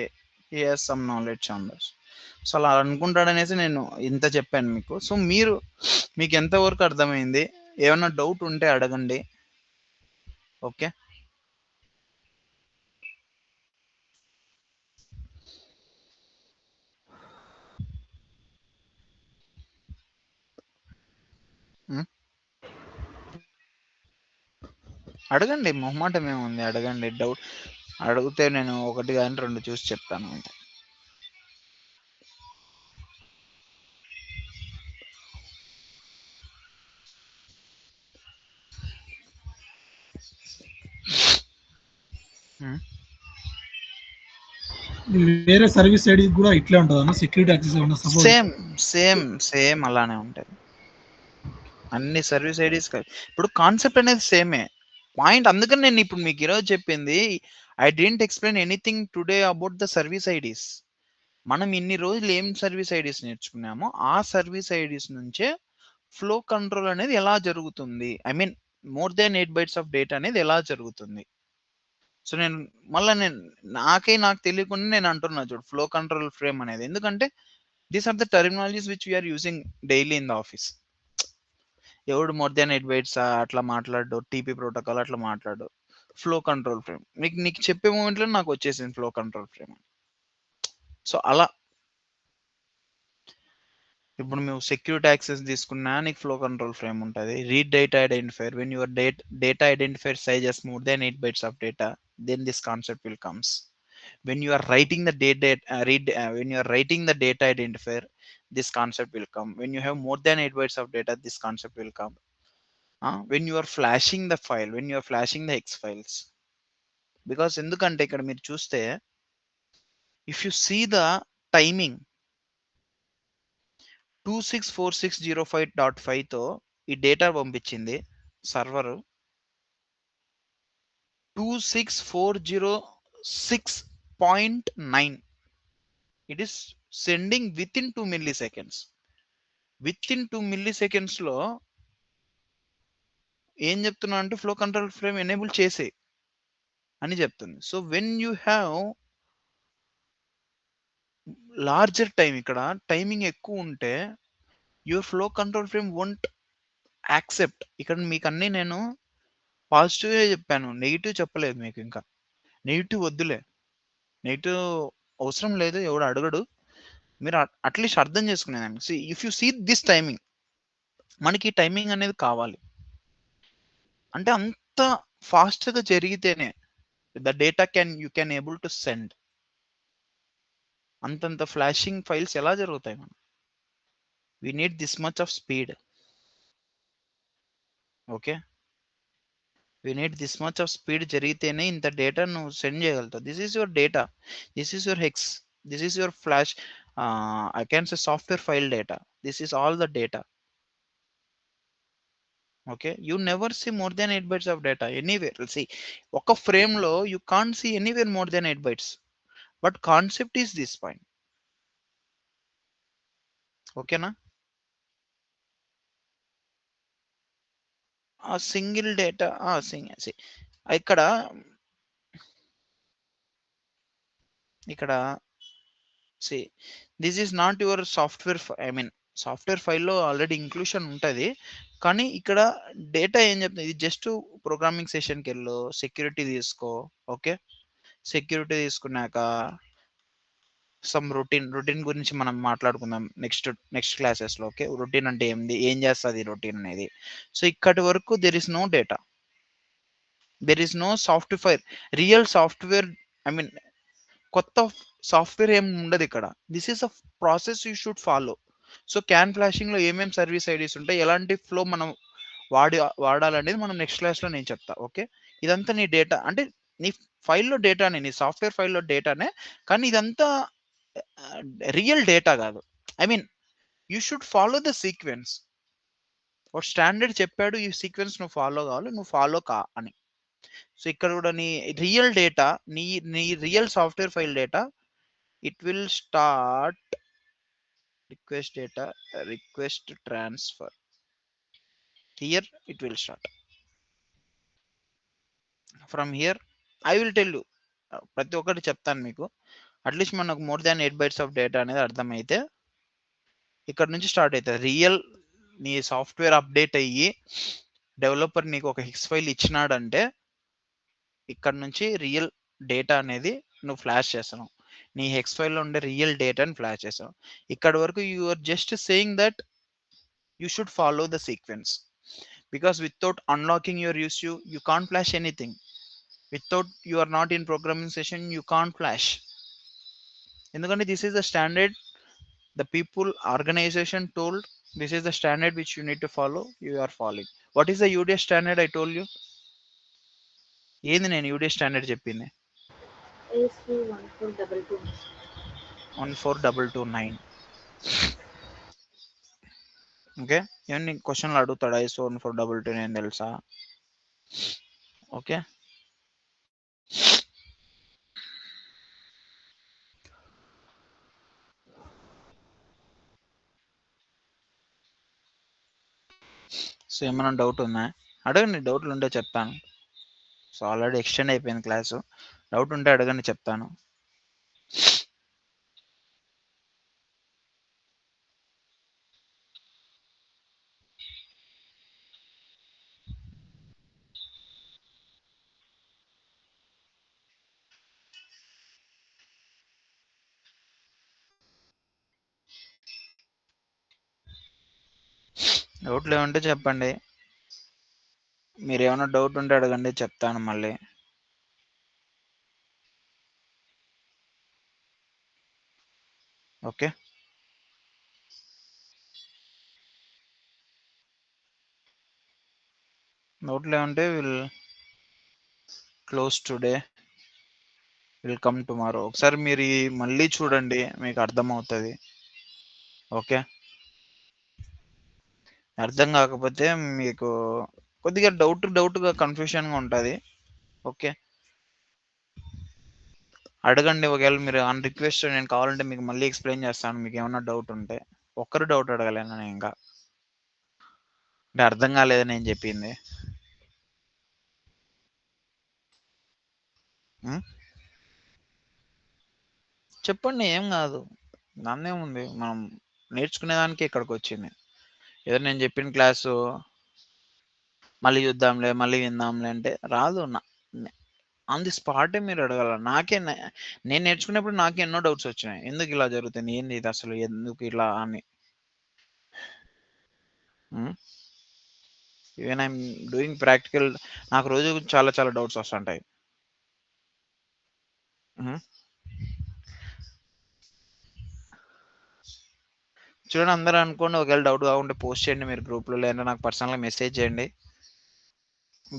he has some knowledge on this. So అలా అనుకుంటాడనేసి నేను ఇంత చెప్పాను మీకు. సో మీకు ఎంతవరకు అర్థమైంది, ఏమైనా డౌట్ ఉంటే అడగండి. ఓకే, అడగండి, మొహమాటం ఏముంది, అడగండి. డౌట్ అడిగితే నేను ఒకటి కానీ రెండు చూసి చెప్తాను అంతే. వేరే సర్వీస్ ఐడి కూడా ఇట్లే ఉంటుందన్న సెక్యూరిటీ యాక్సెస్ ఏమన్నా సపోజ్ సేమ్ అలానే ఉంటుంది అన్ని సర్వీస్ ఐడీస్. ఇప్పుడు కాన్సెప్ట్ అనేది సేమే పాయింట్. అందుకని నేను ఇప్పుడు మీకు ఈరోజు చెప్పింది, I didn't explain anything today about the service IDs. మనం ఇన్ని రోజులు ఏం సర్వీస్ ఐడీస్ నేర్చుకున్నామో ఆ సర్వీస్ ఐడీస్ నుంచే ఫ్లో కంట్రోల్ అనేది ఎలా జరుగుతుంది, I mean more than 8 bytes of data అనేది ఎలా జరుగుతుంది. సో నేను నాకు తెలియకుండా నేను అంటున్నా చూడు ఫ్లో కంట్రోల్ ఫ్రేమ్ అనేది, ఎందుకంటే these are the terminologies which we are using daily in the office. ఎవడు మోర్ దాన్ 8 bytes అట్లా మాట్లాడు, టీపీ ప్రోటోకాల్ అట్లా మాట్లాడు, ఫ్లో కంట్రోల్ ఫ్రేమ్. నీకు చెప్పే మూమెంట్లో నాకు వచ్చేసింది ఫ్లో కంట్రోల్ ఫ్రేమ్. సో అలా ఇప్పుడు మేము సెక్యూరిటీ యాక్సెస్ తీసుకున్నా నీకు ఫ్లో కంట్రోల్ ఫ్రేమ్ ఉంటుంది. Read data identifier, when your data identifier sizes more than 8 bytes of data, then this concept will comes. When you are writing the when you are writing the data identifier, this concept will come. When you have more than 8 bytes of data, this concept will come. When you are flashing the file, when you are flashing the X files, because ఎందుకంటే ఇక్కడ మీరు చూస్తే if you see the timing 264605.5 తో ఈ data పంపించింది server 26406.9. It is sending with in 2 milliseconds. With in 2 milliseconds లో ఏం చెప్తున్నా అంటే ఫ్లో కంట్రోల్ ఫ్రేమ్ ఎనేబుల్ చేసే అని చెప్తుంది. So when you have larger time, ఇక్కడ టైమింగ్ ఎక్కువ ఉంటే your flow control frame won't accept. ఇక్కడ మీకు అన్ని నేను పాజిటివ్ చెప్పాను, నెగిటివ్ చెప్పలేదు మీకు. ఇంకా నెగిటివ్ వద్దులే, నెగిటివ్ అవసరం లేదు, ఎవడు అడగడు. మీరు అట్లీస్ట్ అర్థం చేసుకునేదాన్ని. See if you see this timing, మనకి టైమింగ్ అనేది కావాలి అంటే అంత ఫాస్ట్గా జరిగితేనే the data you can able to send. అంతంత ఫ్లాషింగ్ ఫైల్స్ ఎలా జరుగుతాయి మనం? We need this much of speed. Okay, we need this much of speed జరిగితేనే ఇంత డేటా నువ్వు సెండ్ చేయగలుగుతావు. This is your data, this is your hex, this is your flash, I can say software file data. This is all the data. Okay, you never see more than 8 bytes of data anywhere. See, ఒక frame లో you can't see anywhere more than 8 bytes, but concept is this point. ఓకేనా? ఆ single data ఇక్కడ see, this is not your software I mean software ఫైల్లో already inclusion ఉంటుంది. కానీ ఇక్కడ data ఏం చెప్తుంది, ఇది జస్ట్ ప్రోగ్రామింగ్ సెషన్కి వెళ్ళు, సెక్యూరిటీ తీసుకో. ఓకే, సెక్యూరిటీ తీసుకున్నాక సమ్ రొటీన్ గురించి మనం మాట్లాడుకుందాం నెక్స్ట్ క్లాసెస్లో. ఓకే, రొటీన్ అంటే ఏంది, ఏం చేస్తుంది రొటీన్ అనేది. సో ఇక్కడి వరకు there is no data, there is no software, real software. I mean కొత్త సాఫ్ట్వేర్ ఏం ఉండదు ఇక్కడ. This is a process you should follow. So CAN ఫ్లాషింగ్లో ఏమేమి సర్వీస్ ఐడీస్ ఉంటాయి, ఎలాంటి ఫ్లో మనం వాడాలనేది మనం నెక్స్ట్ క్లాస్లో నేను చెప్తా. ఓకే, ఇదంతా నీ డేటా అంటే నీ ఫైల్లో డేటానే, నీ సాఫ్ట్వేర్ ఫైల్లో డేటానే, కానీ ఇదంతా రియల్ డేటా కాదు. I mean you should follow the sequence. ఒక స్టాండర్డ్ చెప్పాడు, ఈ సీక్వెన్స్ నువ్వు ఫాలో కావాలి, నువ్వు ఫాలో కా అని. సో ఇక్కడ కూడా నీ రియల్ డేటా, నీ real software file data, it will start request data, request transfer. Here it will start. From here I will tell you, ప్రతి ఒక్కటి చెప్తాను మీకు. అట్లీస్ట్ మనకు more than 8 bytes of data అనేది అర్థమైతే ఇక్కడ నుంచి స్టార్ట్ అవుతుంది. రియల్ నీ సాఫ్ట్వేర్ అప్డేట్ అయ్యి డెవలపర్ నీకు ఒక హెక్స్ ఫైల్ ఇచ్చినాడంటే ఇక్కడ నుంచి రియల్ డేటా అనేది నువ్వు ఫ్లాష్ చేస్తావు. నీ హెక్స్ ఫైల్లో ఉండే రియల్ డేటాని ఫ్లాష్ చేస్తావు. ఇక్కడ వరకు you are just saying that you should follow the sequence, because without unlocking your use you can't flash anything. Without you are not in programming session you can't flash. ఎందుకంటే this is the standard the people organization told, this is the standard which you need to follow, you are following. What is the UDS standard I told you? ఏంది నేను UDS standard చెప్పింది? ASU 1422. 14229. Okay, ఏమన్నా క్వశ్చన్లు అడుగుతాడా? ISO 14229 తెలుసా? Okay, so ఏమైనా doubt ఉందా? అడగండి, డౌట్లు ఉంటే చెప్తాను. సో ఆల్రెడీ ఎక్స్టెండ్ అయిపోయింది క్లాసు, డౌట్ ఉంటే అడగండి, చెప్తాను. డౌట్లు ఏమంటే చెప్పండి. మీరు ఏమైనా డౌట్ ఉంటే అడగండి, చెప్తాను మళ్ళీ. ఓకే, డౌట్లు ఏమంటే will close today, will come tomorrow. ఒకసారి మీరు మళ్ళీ చూడండి, మీకు అర్థమవుతుంది. ఓకే, అర్థం కాకపోతే మీకు కొద్దిగా డౌట్గా కన్ఫ్యూషన్గా ఉంటుంది. ఓకే, అడగండి. ఒకవేళ మీరు ఆన్ రిక్వెస్ట్ నేను కావాలంటే మీకు మళ్ళీ ఎక్స్ప్లెయిన్ చేస్తాను, మీకు ఏమైనా డౌట్ ఉంటే. ఒక్కరు డౌట్ అడగలేను నేను ఇంకా, అంటే అర్థం కాలేదు నేను చెప్పింది. ఉం? చెప్పండి, ఏం కాదు, దాన్నేముంది, మనం నేర్చుకునేదానికి ఇక్కడికి వచ్చింది. ఏదో నేను చెప్పిన క్లాసు మళ్ళీ చూద్దాంలే, మళ్ళీ విందాంలే అంటే రాదు. ఆన్ ది స్పాటే మీరు అడగాల. నేను నేర్చుకునేప్పుడు నాకే ఎన్నో డౌట్స్ వచ్చినాయి, ఎందుకు ఇలా జరుగుతుంది, ఏంది ఇది అసలు, ఎందుకు ఇలా అని. ఈవెన్ ఐఎమ్ డూయింగ్ ప్రాక్టికల్, నాకు రోజు చాలా చాలా డౌట్స్ వస్తుంటాయి. చూడండి, అందరూ అనుకోండి, ఒకవేళ డౌట్ కాకుంటే పోస్ట్ చేయండి మీరు గ్రూప్లో, లేదంటే నాకు పర్సనల్గా మెసేజ్ చేయండి.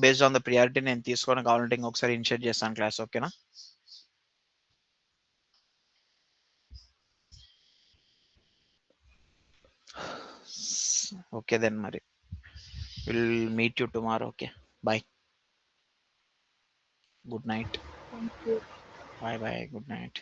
బేస్డ్ ఆన్ ద ప్రియారిటీ నేను తీసుకొని కావాలంటే ఇంకొకసారి ఇనిషియేట్ చేస్తాను క్లాస్. ఓకేనా? ఓకే దెన్, మరి will meet you tomorrow. Okay, bye, good night. Thank you. Bye bye, good night.